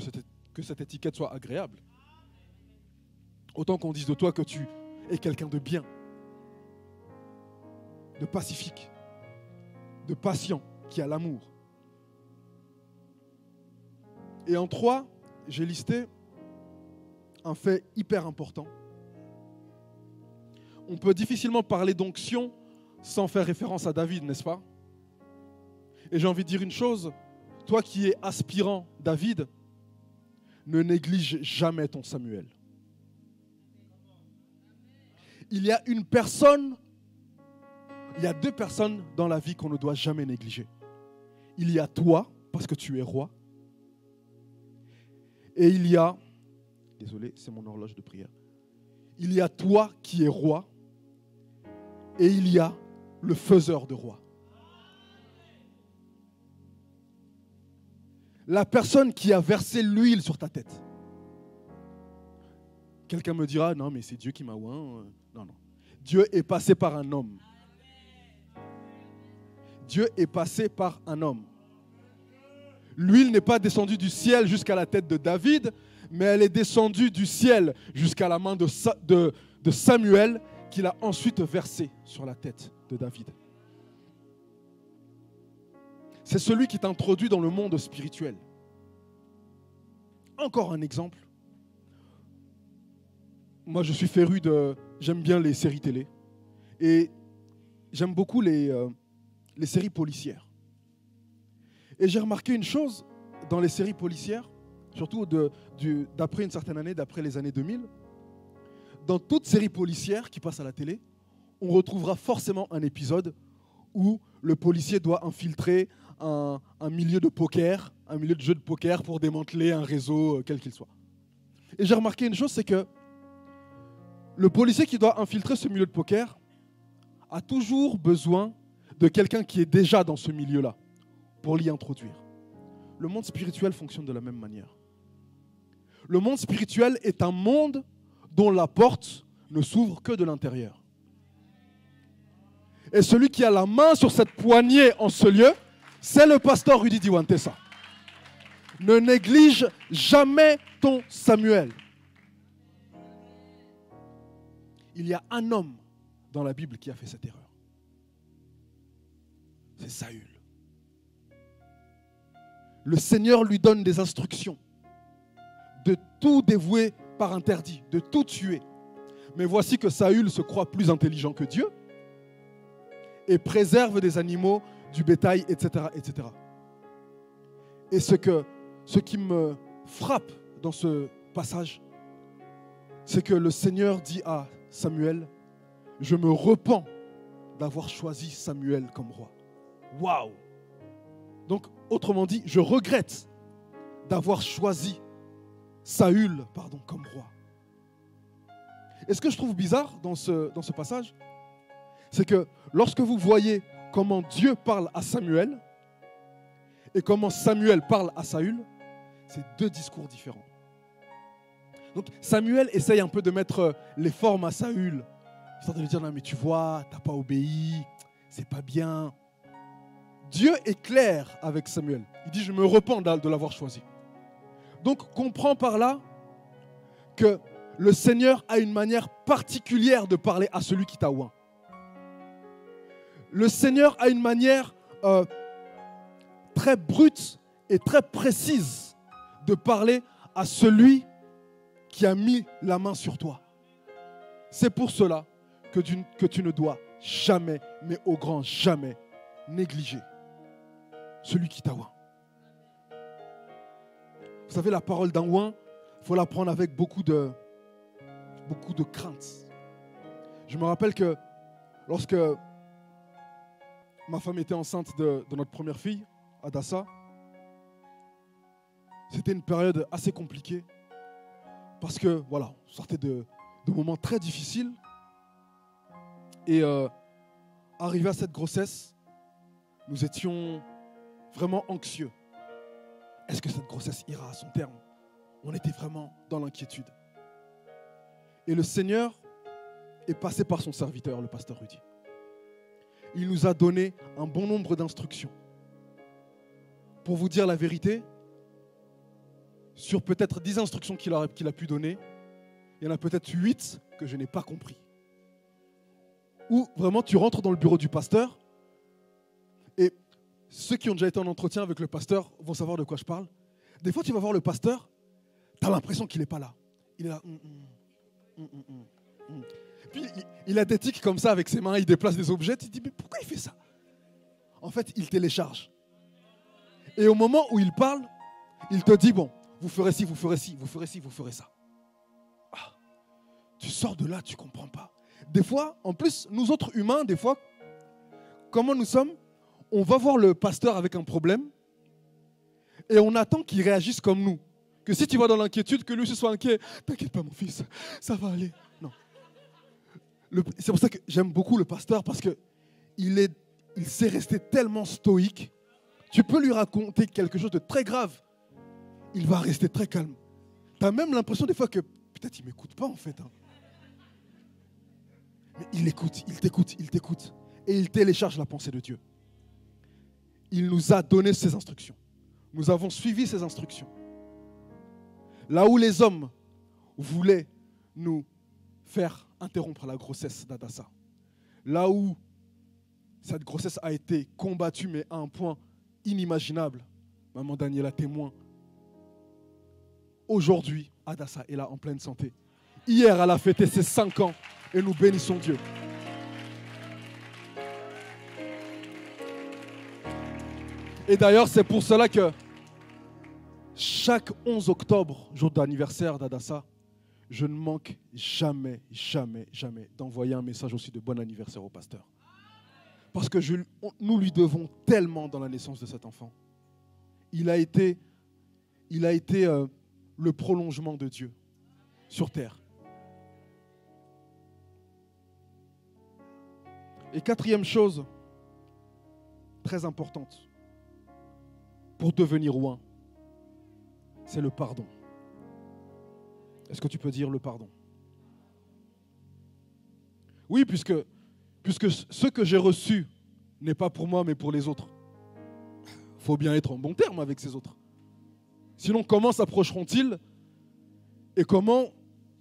cette étiquette soit agréable. Autant qu'on dise de toi que tu es quelqu'un de bien, de pacifique, de patient, qui a l'amour. Et en 3, j'ai listé un fait hyper important. On peut difficilement parler d'onction sans faire référence à David, n'est-ce pas? Et j'ai envie de dire une chose, toi qui es aspirant David, ne néglige jamais ton Samuel. Il y a deux personnes dans la vie qu'on ne doit jamais négliger. Il y a toi, parce que tu es roi, Et il y a, désolé, c'est mon horloge de prière. Il y a toi qui es roi et il y a le faiseur de roi. La personne qui a versé l'huile sur ta tête. Quelqu'un me dira, non mais c'est Dieu qui m'a oint. Non, non. Dieu est passé par un homme. Dieu est passé par un homme. L'huile n'est pas descendue du ciel jusqu'à la tête de David, mais elle est descendue du ciel jusqu'à la main de Samuel, qu'il a ensuite versée sur la tête de David. C'est celui qui t'introduit dans le monde spirituel. Encore un exemple. Moi, je suis féru j'aime bien les séries télé. Et j'aime beaucoup les séries policières. Et j'ai remarqué une chose dans les séries policières, surtout d'après une certaine année, d'après les années 2000. Dans toute série policière qui passe à la télé, on retrouvera forcément un épisode où le policier doit infiltrer un milieu de poker, un milieu de jeu de poker pour démanteler un réseau, quel qu'il soit. Et j'ai remarqué une chose, c'est que le policier qui doit infiltrer ce milieu de poker a toujours besoin de quelqu'un qui est déjà dans ce milieu-là pour l'y introduire. Le monde spirituel fonctionne de la même manière. Le monde spirituel est un monde dont la porte ne s'ouvre que de l'intérieur. Et celui qui a la main sur cette poignée en ce lieu, c'est le pasteur Rudy Diwantessa. Ne néglige jamais ton Samuel. Il y a un homme dans la Bible qui a fait cette erreur. C'est Saül. Le Seigneur lui donne des instructions de tout dévouer par interdit, de tout tuer. Mais voici que Saül se croit plus intelligent que Dieu et préserve des animaux, du bétail, etc., etc. Et ce qui me frappe dans ce passage, c'est que le Seigneur dit à Samuel, je me repens d'avoir choisi Samuel comme roi. Waouh! Donc, autrement dit, je regrette d'avoir choisi Saül, comme roi. Et ce que je trouve bizarre dans ce passage, c'est que lorsque vous voyez comment Dieu parle à Samuel et comment Samuel parle à Saül, c'est deux discours différents. Donc Samuel essaye un peu de mettre les formes à Saül, histoire de lui dire, non mais tu vois, tu n'as pas obéi, c'est pas bien. Dieu est clair avec Samuel. Il dit, je me repens de l'avoir choisi. Donc comprends par là que le Seigneur a une manière particulière de parler à celui qui t'a oint. Le Seigneur a une manière très brute et très précise de parler à celui qui a mis la main sur toi. C'est pour cela que tu ne dois jamais, mais au grand jamais, négliger celui qui t'a oint. Vous savez, la parole d'un oint, il faut la prendre avec beaucoup de crainte. Je me rappelle que lorsque ma femme était enceinte de notre première fille, Adassa, c'était une période assez compliquée parce que, voilà, on sortait de moments très difficiles et arrivé à cette grossesse, nous étions vraiment anxieux. Est-ce que cette grossesse ira à son terme? On était vraiment dans l'inquiétude. Et le Seigneur est passé par son serviteur, le pasteur Rudy. Il nous a donné un bon nombre d'instructions. Pour vous dire la vérité, sur peut-être 10 instructions qu'il a pu donner, il y en a peut-être 8 que je n'ai pas compris. Où vraiment tu rentres dans le bureau du pasteur et ceux qui ont déjà été en entretien avec le pasteur vont savoir de quoi je parle. Des fois, tu vas voir le pasteur, tu as l'impression qu'il n'est pas là. Il est là. Puis il a des tics comme ça avec ses mains, il déplace des objets. Tu te dis, mais pourquoi il fait ça? En fait, il télécharge. Et au moment où il parle, il te dit, bon, vous ferez ci, vous ferez ci, vous ferez ci, vous ferez ça. Ah, tu sors de là, tu ne comprends pas. Des fois, en plus, nous autres humains, des fois, comment nous sommes? On va voir le pasteur avec un problème et on attend qu'il réagisse comme nous. Que Que si tu vas dans l'inquiétude, que lui se soit inquiet. T'inquiète pas mon fils, ça va aller. Non. C'est pour ça que j'aime beaucoup le pasteur parce qu'il sait rester tellement stoïque. Tu peux lui raconter quelque chose de très grave. Il va rester très calme. Tu as même l'impression des fois que peut-être il ne m'écoute pas en fait. Hein. Mais il écoute, il t'écoute. Et il télécharge la pensée de Dieu. Il nous a donné ses instructions. Nous avons suivi ses instructions. Là où les hommes voulaient nous faire interrompre la grossesse d'Hadassa, là où cette grossesse a été combattue, mais à un point inimaginable, maman Daniela témoin. Aujourd'hui, Hadassa est là en pleine santé. Hier, elle a fêté ses 5 ans et nous bénissons Dieu. Et d'ailleurs, c'est pour cela que chaque 11 octobre, jour d'anniversaire d'Hadassa, je ne manque jamais d'envoyer un message aussi de bon anniversaire au pasteur. Parce que nous lui devons tellement dans la naissance de cet enfant. Il a été le prolongement de Dieu sur terre. Et 4e chose, très importante, pour devenir oint, c'est le pardon. Est-ce que tu peux dire le pardon? Oui, puisque ce que j'ai reçu n'est pas pour moi, mais pour les autres. Il faut bien être en bon terme avec ces autres. Sinon, comment s'approcheront-ils et comment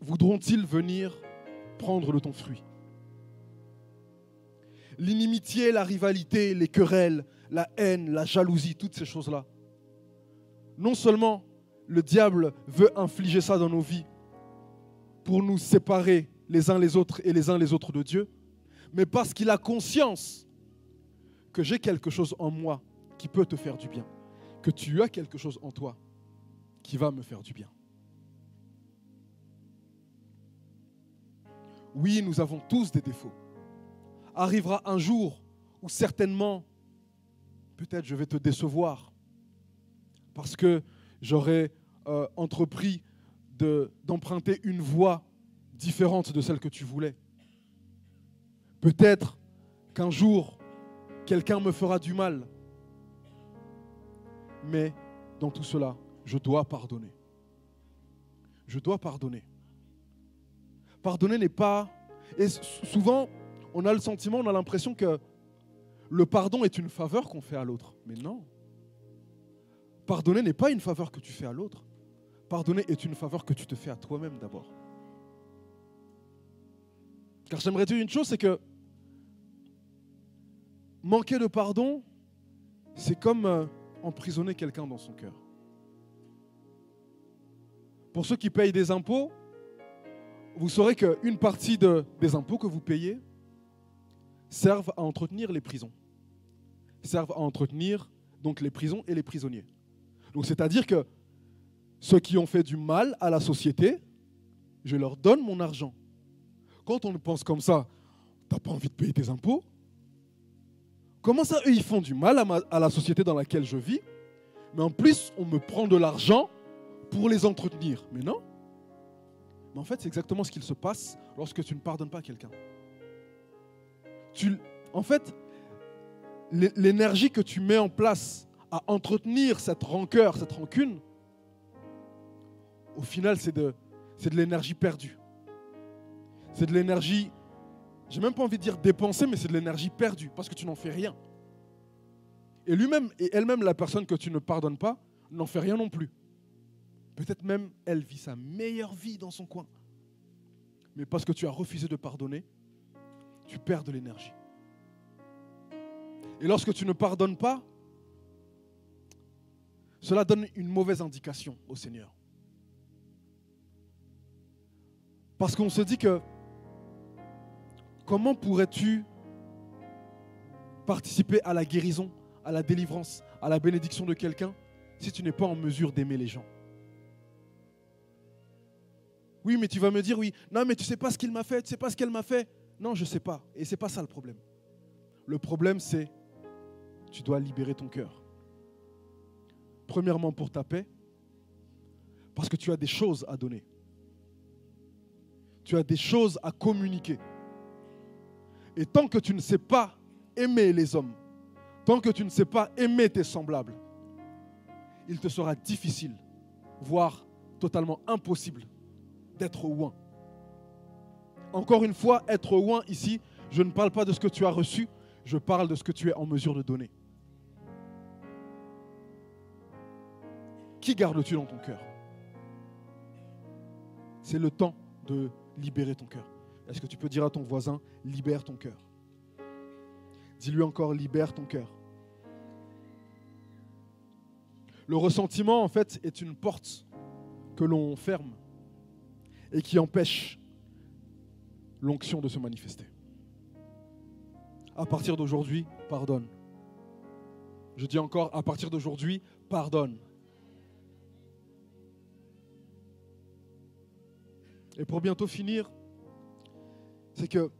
voudront-ils venir prendre de ton fruit? L'inimitié, la rivalité, les querelles, la haine, la jalousie, toutes ces choses-là. Non seulement le diable veut infliger ça dans nos vies pour nous séparer les uns les autres et les uns les autres de Dieu, mais parce qu'il a conscience que j'ai quelque chose en moi qui peut te faire du bien, que tu as quelque chose en toi qui va me faire du bien. Oui, nous avons tous des défauts. Arrivera un jour où certainement, peut-être je vais te décevoir parce que j'aurai entrepris d'emprunter une voie différente de celle que tu voulais. Peut-être qu'un jour, quelqu'un me fera du mal. Mais dans tout cela, je dois pardonner. Je dois pardonner. Pardonner n'est pas... Et souvent, on a le sentiment, on a l'impression que le pardon est une faveur qu'on fait à l'autre. Mais non. Pardonner n'est pas une faveur que tu fais à l'autre. Pardonner est une faveur que tu te fais à toi-même d'abord. Car j'aimerais dire une chose, c'est que manquer de pardon, c'est comme emprisonner quelqu'un dans son cœur. Pour ceux qui payent des impôts, vous saurez qu'une partie des impôts que vous payez servent à entretenir les prisons. Servent à entretenir donc les prisons et les prisonniers. Donc c'est-à-dire que ceux qui ont fait du mal à la société, je leur donne mon argent. Quand on pense comme ça, tu n'as pas envie de payer tes impôts? Comment ça, eux, ils font du mal à la société dans laquelle je vis, mais en plus, on me prend de l'argent pour les entretenir? Mais non. Mais en fait, c'est exactement ce qu'il se passe lorsque tu ne pardonnes pas quelqu'un. En fait, l'énergie que tu mets en place à entretenir cette rancœur, cette rancune, au final, c'est de l'énergie perdue. C'est de l'énergie, j'ai même pas envie de dire dépensée, mais c'est de l'énergie perdue, parce que tu n'en fais rien. Et lui-même, et elle-même, la personne que tu ne pardonnes pas, n'en fait rien non plus. Peut-être même, elle vit sa meilleure vie dans son coin. Mais parce que tu as refusé de pardonner, tu perds de l'énergie. Et lorsque tu ne pardonnes pas, cela donne une mauvaise indication au Seigneur. Parce qu'on se dit que comment pourrais-tu participer à la guérison, à la délivrance, à la bénédiction de quelqu'un si tu n'es pas en mesure d'aimer les gens? Oui, mais tu vas me dire, oui, non, mais tu ne sais pas ce qu'il m'a fait, tu ne sais pas ce qu'elle m'a fait. Non, je ne sais pas. Et ce n'est pas ça le problème. Le problème, c'est tu dois libérer ton cœur. Premièrement, pour ta paix. Parce que tu as des choses à donner. Tu as des choses à communiquer. Et tant que tu ne sais pas aimer les hommes, tant que tu ne sais pas aimer tes semblables, il te sera difficile, voire totalement impossible, d'être oint. Encore une fois, être oint ici, je ne parle pas de ce que tu as reçu, je parle de ce que tu es en mesure de donner. Qui gardes-tu dans ton cœur? C'est le temps de libérer ton cœur. Est-ce que tu peux dire à ton voisin, libère ton cœur? Dis-lui encore, libère ton cœur. Le ressentiment, en fait, est une porte que l'on ferme et qui empêche l'onction de se manifester. À partir d'aujourd'hui, pardonne. Je dis encore, à partir d'aujourd'hui, pardonne. Et pour bientôt finir, c'est que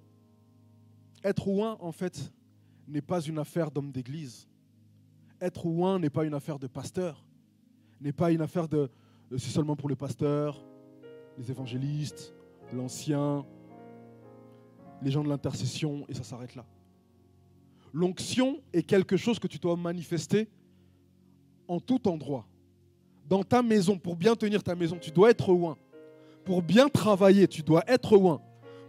être oint, en fait, n'est pas une affaire d'homme d'église. Être oint n'est pas une affaire de pasteur, n'est pas une affaire de... C'est seulement pour les pasteurs, les évangélistes, l'ancien, les gens de l'intercession, et ça s'arrête là. L'onction est quelque chose que tu dois manifester en tout endroit. Dans ta maison, pour bien tenir ta maison, tu dois être oint. Pour bien travailler, tu dois être oint.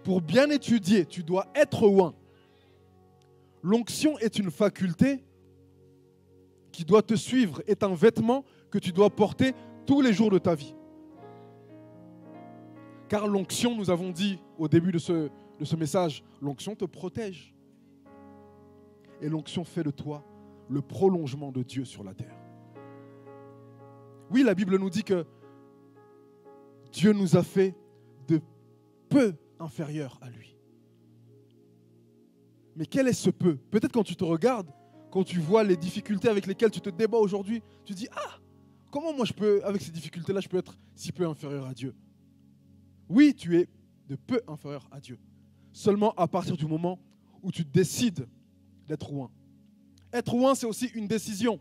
Pour bien étudier, tu dois être oint. L'onction est une faculté qui doit te suivre, est un vêtement que tu dois porter tous les jours de ta vie. Car l'onction, nous avons dit au début de ce message, l'onction te protège. Et l'onction fait de toi le prolongement de Dieu sur la terre. Oui, la Bible nous dit que Dieu nous a fait de peu inférieurs à lui. Mais quel est ce peu? Peut-être quand tu te regardes, quand tu vois les difficultés avec lesquelles tu te débats aujourd'hui, tu te dis, ah, comment moi avec ces difficultés-là, je peux être si peu inférieur à Dieu? Oui, tu es de peu inférieur à Dieu. Seulement à partir du moment où tu décides d'être oint. Être oint, c'est aussi une décision.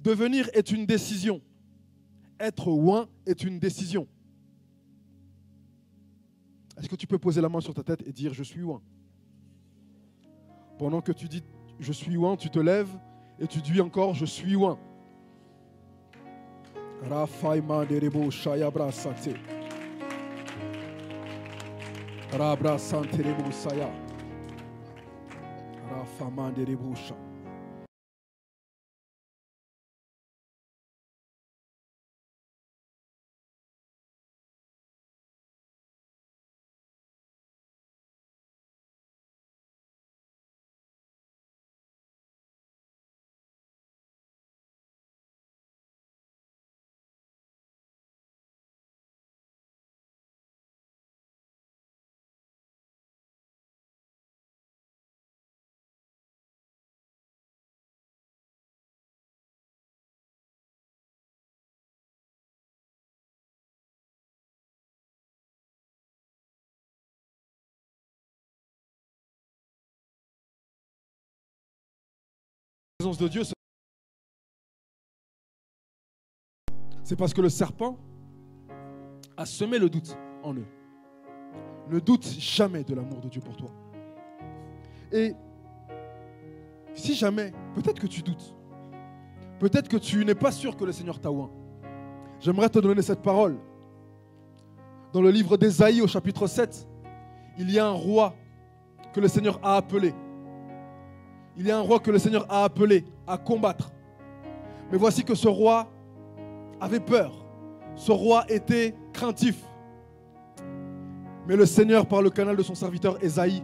Devenir est une décision. Être oint est une décision. Est-ce que tu peux poser la main sur ta tête et dire « Je suis oint » ? Pendant que tu dis « Je suis oint », tu te lèves et tu dis encore « Je suis oint ». Rafaima derebo shayabra sante. Rabra sante rebo saya. Rafama derebo sha. La présence de Dieu, c'est parce que le serpent a semé le doute en eux. Ne doute jamais de l'amour de Dieu pour toi. Et si jamais, peut-être que tu doutes, peut-être que tu n'es pas sûr que le Seigneur t'a oint, j'aimerais te donner cette parole. Dans le livre d'Ésaïe au chapitre 7, il y a un roi que le Seigneur a appelé. Il y a un roi que le Seigneur a appelé à combattre. Mais voici que ce roi avait peur. Ce roi était craintif. Mais le Seigneur, par le canal de son serviteur Ésaïe,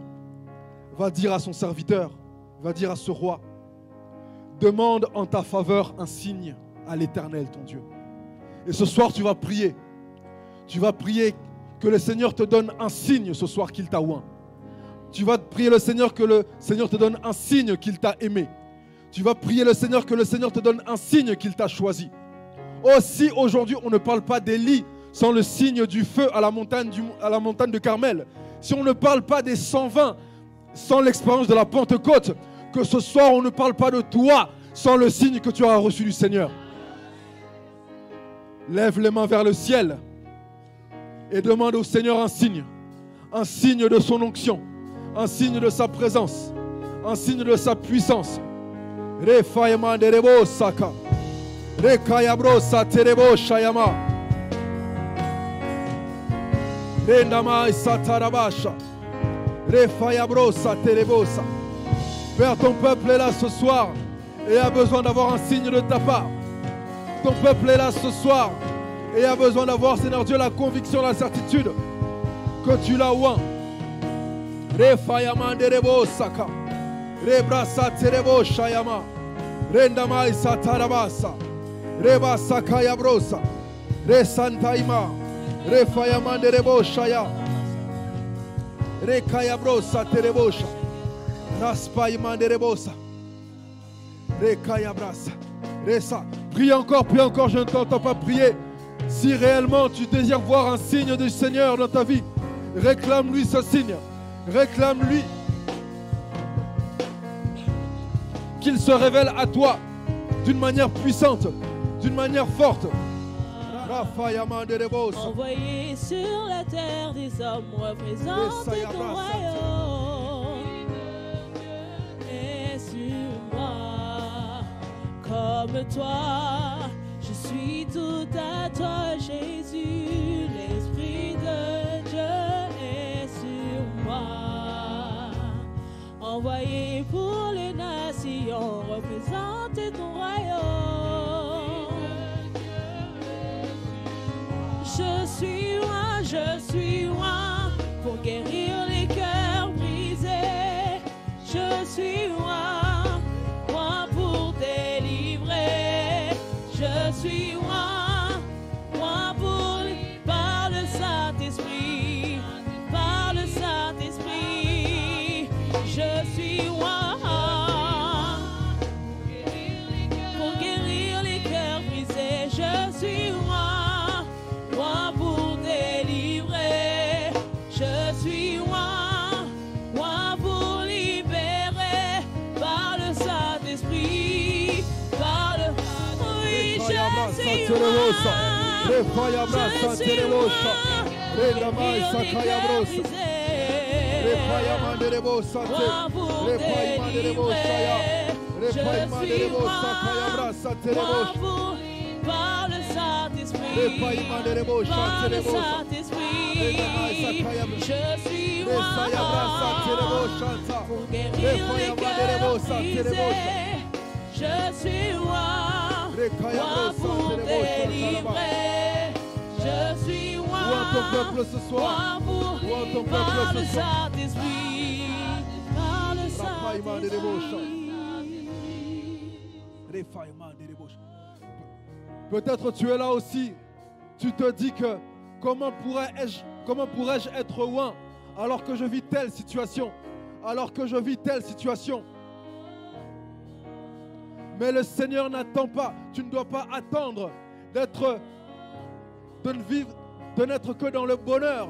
va dire à son serviteur, va dire à ce roi, demande en ta faveur un signe à l'Éternel, ton Dieu. Et ce soir, tu vas prier. Tu vas prier que le Seigneur te donne un signe ce soir qu'il t'a oint. Tu vas prier le Seigneur que le Seigneur te donne un signe qu'il t'a aimé. Tu vas prier le Seigneur que le Seigneur te donne un signe qu'il t'a choisi. Aussi, aujourd'hui, on ne parle pas d'Élie sans le signe du feu à la montagne de Carmel. Si on ne parle pas des 120 sans l'expérience de la Pentecôte, que ce soir, on ne parle pas de toi sans le signe que tu auras reçu du Seigneur. Lève les mains vers le ciel et demande au Seigneur un signe de son onction, un signe de sa présence, un signe de sa puissance. Refayaman de rebo saka, rekayabro sa terebo shayama, rendama satarabasha, refayabro sa terebosa. Père, ton peuple est là ce soir et a besoin d'avoir un signe de ta part. Ton peuple est là ce soir et a besoin d'avoir, Seigneur Dieu, la conviction, la certitude que tu l'as oint. Refayaman de rebo saka, rebrasa terebo shayama, rendama satarabasa, reba sakaya brosa, resantaima, refayaman de rebo shaya, rekaya brosa terebosha, raspayaman de rebosa, rekaya brasa, resa. Prie encore, je ne t'entends pas prier. Si réellement tu désires voir un signe du Seigneur dans ta vie, réclame-lui ce signe. Réclame-lui qu'il se révèle à toi d'une manière puissante, d'une manière forte. Envoyé sur la terre des hommes, représente ton royaume. Et sur moi, comme toi, je suis tout à toi, Jésus. L'Esprit de Dieu est sur moi. Envoyé pour les nations, représente ton royaume. Je suis loin pour guérir les cœurs brisés. Je suis loin pour délivrer. Je suis loin pour par le Saint-Esprit, par le Saint-Esprit. Je suis loin pour guérir les cœurs brisés. Je suis loin pour délivrer. Je suis loin pour libérer par le Saint-Esprit, par le... Oui, je suis loin. Je suis loin pour guérir les cœurs brisés. Loin pour délivrer. Je suis loin pour par le Saint-Esprit, par le Saint-Esprit. Je suis loin pour guérir les cœurs brisés. Je suis loin pour délivrer. Je suis loin pour par le Saint-Esprit, par le Saint-Esprit. Peut-être tu es là aussi, tu te dis que comment pourrais-je être loin alors que je vis telle situation, Mais le Seigneur n'attend pas, tu ne dois pas attendre de n'être que dans le bonheur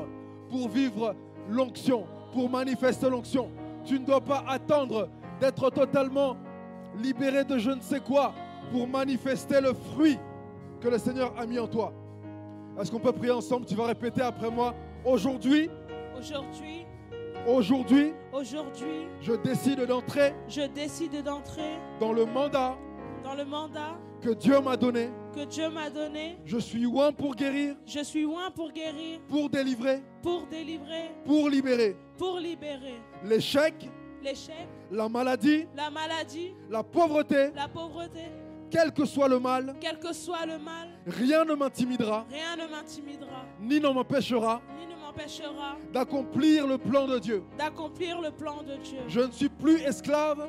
pour vivre l'onction, pour manifester l'onction. Tu ne dois pas attendre d'être totalement libéré de je ne sais quoi pour manifester le fruit que le Seigneur a mis en toi. Est-ce qu'on peut prier ensemble? Tu vas répéter après moi. Aujourd'hui, je décide d'entrer dans le mandat que Dieu m'a donné. Je suis loin pour guérir. Pour délivrer. Pour libérer. L'échec. La maladie. La pauvreté. Quel que soit le mal, rien ne m'intimidera, ni ne m'empêchera d'accomplir le plan de Dieu. Je ne suis plus esclave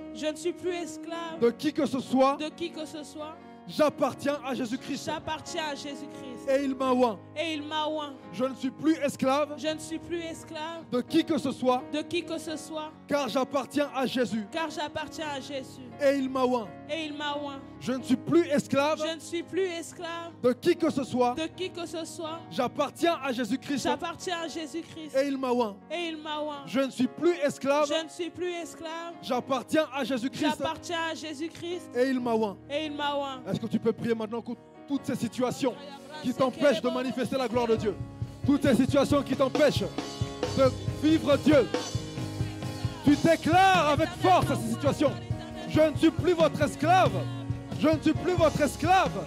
de qui que ce soit. J'appartiens à Jésus-Christ. Et il m'a oint. Je ne suis plus esclave de qui que ce soit. Car j'appartiens à Jésus. Et il m'a oint. Je ne suis plus esclave de qui que ce soit. J'appartiens à Jésus-Christ. Et il m'a oint. Je ne suis plus esclave. J'appartiens à Jésus-Christ. Et il m'a oint. Est-ce que tu peux prier maintenant toutes ces situations qui t'empêchent de manifester la gloire de Dieu. Toutes ces situations qui t'empêchent de vivre Dieu. Tu déclares avec force à ces situations. Je ne suis plus votre esclave. Je ne suis plus votre esclave.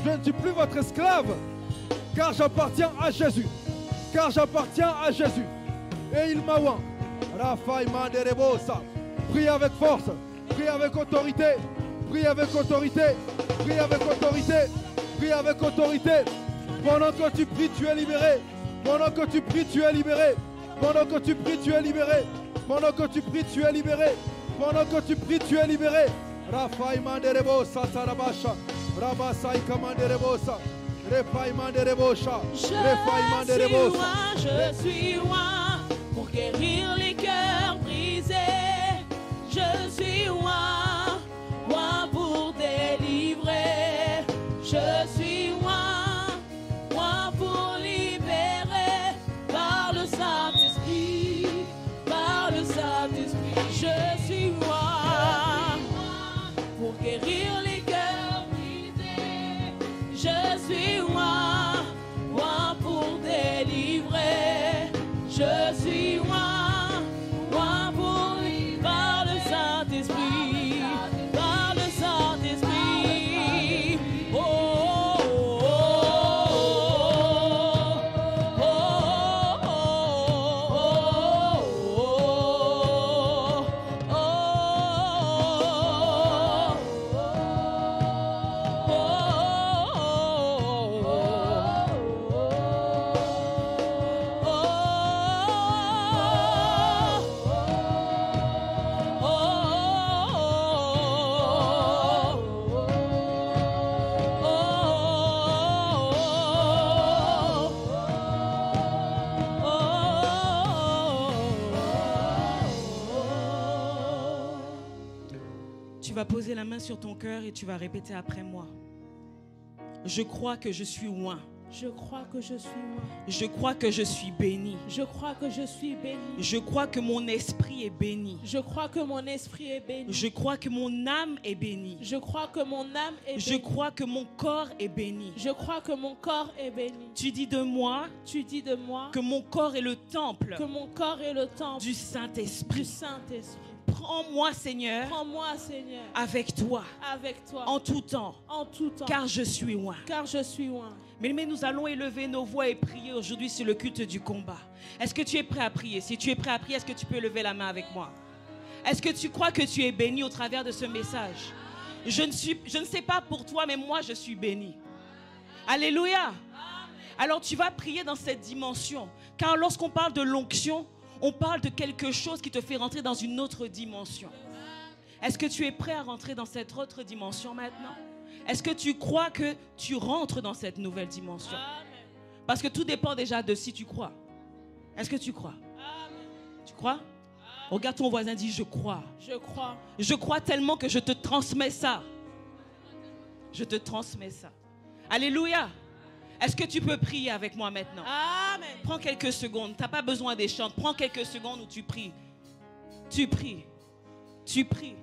Je ne suis plus votre esclave. Car j'appartiens à Jésus. Car j'appartiens à Jésus. Et il m'a oint. Prie avec force. Prie avec autorité. Prie avec autorité. Prie avec autorité. Prie avec autorité. Pendant que tu pries, tu es libéré. Pendant que tu pries, tu es libéré. Pendant que tu pries, tu es libéré. Pendant que tu pries, tu es libéré. Pendant que tu pries, tu es libéré. Rafai manderebosa sarabasha. Rabasai kamanderebosa. Refai manderebosha. Refai manderebosa. Je suis loin pour guérir les cœurs brisés. Je suis loin pour délivrer. Je suis loin pour libérer par le Saint-Esprit, par le Saint-Esprit. Je suis loin pour guérir les cœurs brisés. Je suis loin pour délivrer. Je suis loin pour libérer par le Saint-Esprit, par le Saint-Esprit. Tu vas poser la main sur ton cœur et tu vas répéter après moi. Je crois que je suis loin. Je crois que je suis loin. Je crois que je suis béni. Je crois que je suis béni. Je crois que mon esprit est béni. Je crois que mon esprit est béni. Je crois que mon âme est bénie. Je crois que mon âme est bénie. Je crois que mon corps est béni. Je crois que mon corps est béni. Tu dis de moi que mon corps est le temple du Saint-Esprit. Prends-moi, Seigneur, avec toi, en tout temps, car je suis loin. Mais nous allons élever nos voix et prier aujourd'hui sur le culte du combat. Est-ce que tu es prêt à prier? Si tu es prêt à prier, est-ce que tu peux lever la main avec moi? Est-ce que tu crois que tu es béni au travers de ce message? Je ne sais pas pour toi, mais moi je suis béni. Alléluia. Alors tu vas prier dans cette dimension, car lorsqu'on parle de l'onction, on parle de quelque chose qui te fait rentrer dans une autre dimension. Est-ce que tu es prêt à rentrer dans cette autre dimension maintenant? Est-ce que tu crois que tu rentres dans cette nouvelle dimension? Parce que tout dépend déjà de si tu crois. Est-ce que tu crois? Tu crois? Regarde ton voisin, dis je crois. Je crois. Je crois tellement que je te transmets ça. Je te transmets ça. Alléluia. Est-ce que tu peux prier avec moi maintenant? Amen. Prends quelques secondes. Tu n'as pas besoin des chants. Prends quelques secondes où tu pries. Tu pries. Tu pries.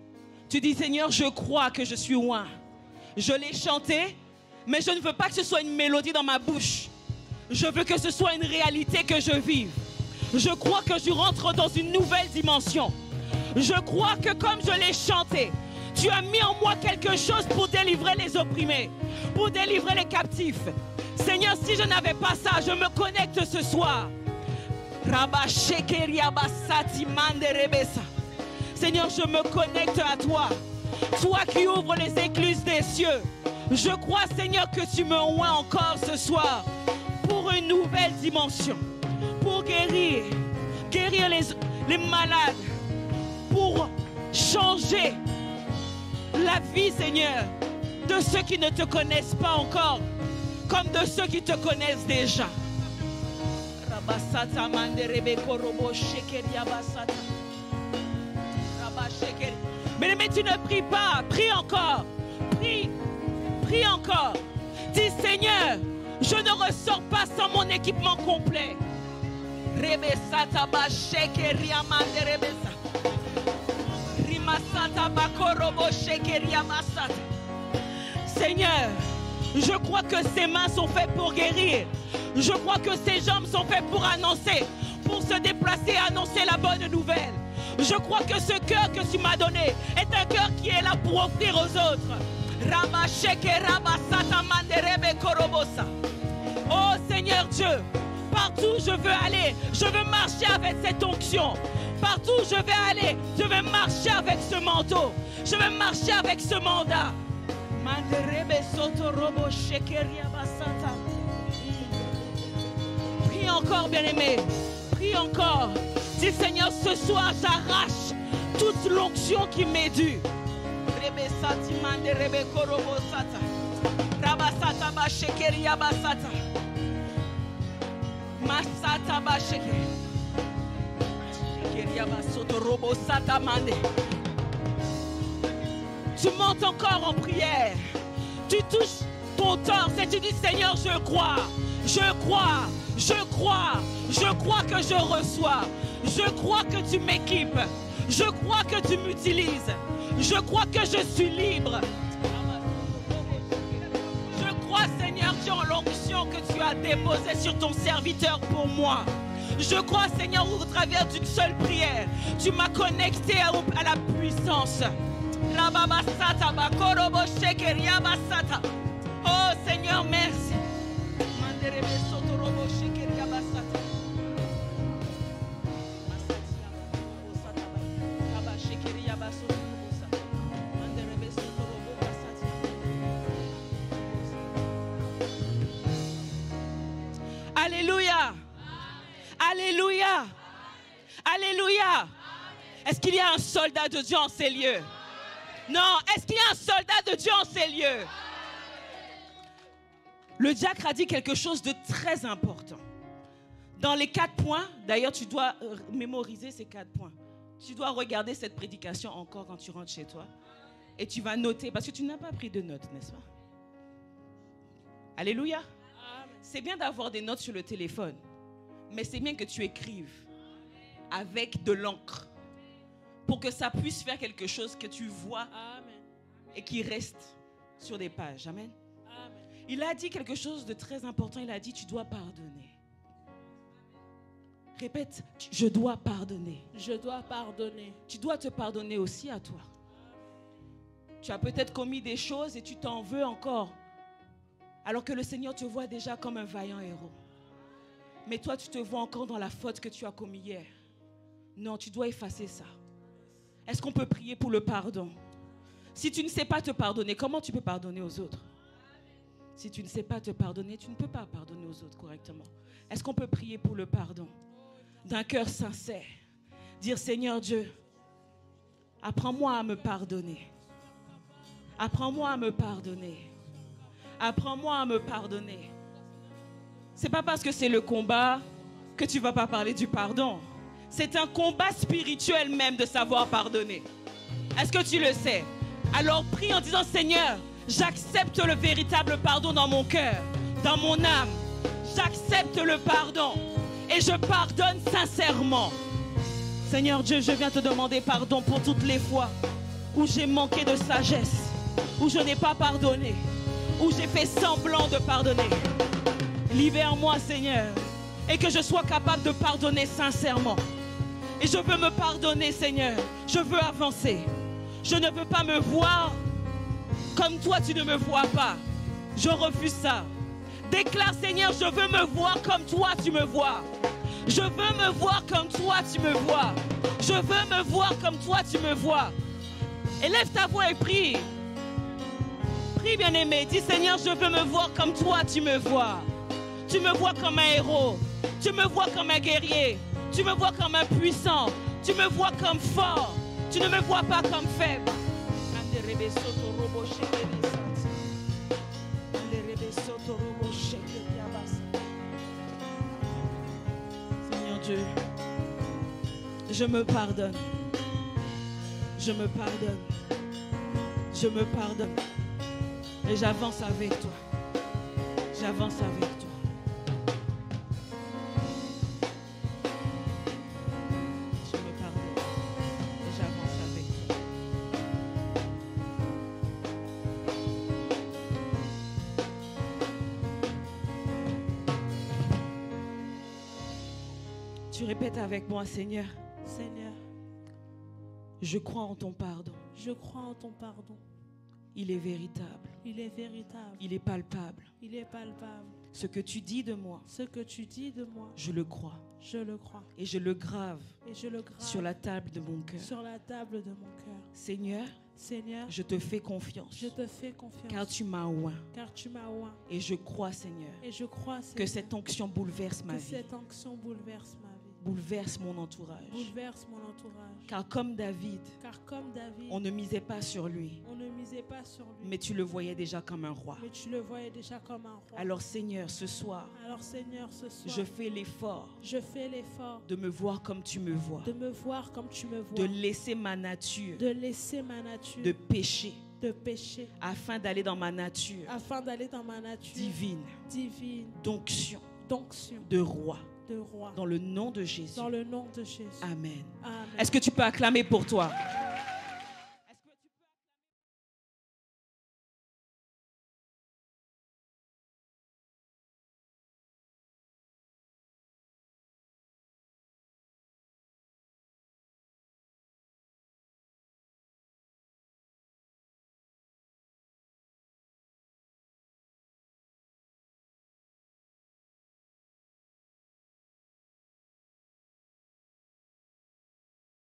Tu dis, Seigneur, je crois que je suis loin. Je l'ai chanté, mais je ne veux pas que ce soit une mélodie dans ma bouche. Je veux que ce soit une réalité que je vive. Je crois que je rentre dans une nouvelle dimension. Je crois que comme je l'ai chanté, tu as mis en moi quelque chose pour délivrer les opprimés, pour délivrer les captifs. Seigneur, si je n'avais pas ça, je me connecte ce soir. Seigneur, je me connecte à toi. Toi qui ouvres les écluses des cieux. Je crois, Seigneur, que tu me oins encore ce soir pour une nouvelle dimension. Pour guérir les malades. Pour changer la vie, Seigneur, de ceux qui ne te connaissent pas encore, comme de ceux qui te connaissent déjà. Mais tu ne pries pas, prie encore. Prie encore. Dis, Seigneur, je ne ressors pas sans mon équipement complet. Seigneur, Je crois que ses mains sont faites pour guérir. Je crois que ses jambes sont faites pour annoncer, pour se déplacer et annoncer la bonne nouvelle. Je crois que ce cœur que tu m'as donné est un cœur qui est là pour offrir aux autres. Oh Seigneur Dieu, partout où je veux aller, je veux marcher avec cette onction. Partout où je vais aller, je vais marcher avec ce manteau. Je vais marcher avec ce mandat. Prie encore, bien-aimé. Prie encore. Dis Seigneur, ce soir j'arrache toute l'onction qui m'est due. Tu montes encore en prière. Tu touches ton torse et tu dis Seigneur, je crois, je crois, je crois, je crois que je reçois. Je crois que tu m'équipes. Je crois que tu m'utilises. Je crois que je suis libre. Je crois, Seigneur Dieu, en l'onction que tu as déposée sur ton serviteur pour moi. Je crois, Seigneur, au travers d'une seule prière, tu m'as connecté à la puissance. Oh Seigneur, merci. Alléluia. Alléluia. Alléluia. Est-ce qu'il y a un soldat de Dieu en ces lieux? Non. Est-ce qu'il y a un soldat de Dieu en ces lieux? Le diacre a dit quelque chose de très important. Dans les 4 points, d'ailleurs tu dois mémoriser ces 4 points. Tu dois regarder cette prédication encore quand tu rentres chez toi. Et tu vas noter, parce que tu n'as pas pris de notes, n'est-ce pas? Alléluia. C'est bien d'avoir des notes sur le téléphone, mais c'est bien que tu écrives avec de l'encre pour que ça puisse faire quelque chose que tu vois et qui reste sur des pages. Amen. Il a dit quelque chose de très important. Il a dit, tu dois pardonner. Répète, je dois pardonner. Je dois pardonner. Tu dois te pardonner aussi à toi. Tu as peut-être commis des choses et tu t'en veux encore. Alors que le Seigneur te voit déjà comme un vaillant héros. Mais toi, tu te vois encore dans la faute que tu as commise hier. Non, tu dois effacer ça. Est-ce qu'on peut prier pour le pardon? Si tu ne sais pas te pardonner, comment tu peux pardonner aux autres? Si tu ne sais pas te pardonner, tu ne peux pas pardonner aux autres correctement. Est-ce qu'on peut prier pour le pardon? D'un cœur sincère. Dire, Seigneur Dieu, apprends-moi à me pardonner. Apprends-moi à me pardonner. Apprends-moi à me pardonner. C'est pas parce que c'est le combat que tu vas pas parler du pardon. C'est un combat spirituel même de savoir pardonner. Est-ce que tu le sais? Alors prie en disant, Seigneur, j'accepte le véritable pardon dans mon cœur, dans mon âme. J'accepte le pardon et je pardonne sincèrement. Seigneur Dieu, je viens te demander pardon pour toutes les fois où j'ai manqué de sagesse, où je n'ai pas pardonné, où j'ai fait semblant de pardonner. Libère moi, Seigneur, et que je sois capable de pardonner sincèrement. Et je veux me pardonner, Seigneur. Je veux avancer. Je ne veux pas me voir comme toi tu ne me vois pas. Je refuse ça. Déclare, Seigneur, je veux me voir comme toi tu me vois. Je veux me voir comme toi tu me vois. Je veux me voir comme toi tu me vois. Élève ta voix et prie. Prie, bien-aimé. Dis, Seigneur, je veux me voir comme toi tu me vois. Tu me vois comme un héros. Tu me vois comme un guerrier. Tu me vois comme un puissant. Tu me vois comme fort. Tu ne me vois pas comme faible. Seigneur Dieu, je me pardonne. Je me pardonne. Je me pardonne. Et j'avance avec toi. J'avance avec toi. répètes avec moi, Seigneur, Seigneur, je crois en ton pardon. je crois en ton pardon. Il est véritable, Il est véritable, il est palpable. il est palpable. Ce que tu dis de moi, Ce que tu dis de moi, je le crois. je le crois. Et je le grave Et je le grave sur la table de mon cœur. sur la table de mon cœur. Seigneur, Seigneur, je te fais confiance, je te fais confiance, car tu m'as oint. car tu m'as oint. Et je crois, Seigneur, Et je crois, Seigneur, que cette onction bouleverse ma que vie, cette onction bouleverse ma vie, bouleverse mon entourage. bouleverse mon entourage. Car comme David, Car comme David, on ne misait pas sur lui, on ne misait pas sur lui, mais tu le voyais déjà comme un roi. mais tu le voyais déjà comme un roi. Alors Seigneur, ce soir, Alors Seigneur, ce soir, je fais l'effort je fais l'effort de me voir comme tu me vois, de me voir comme tu me vois, de laisser ma nature de laisser ma nature de péché de péché, afin d'aller dans ma nature afin d'aller dans ma nature divine, divine, d'onction, d'onction, de roi, de roi. dans le nom de Jésus. Dans le nom de Jésus. Amen. Amen. Est-ce que tu peux acclamer pour toi?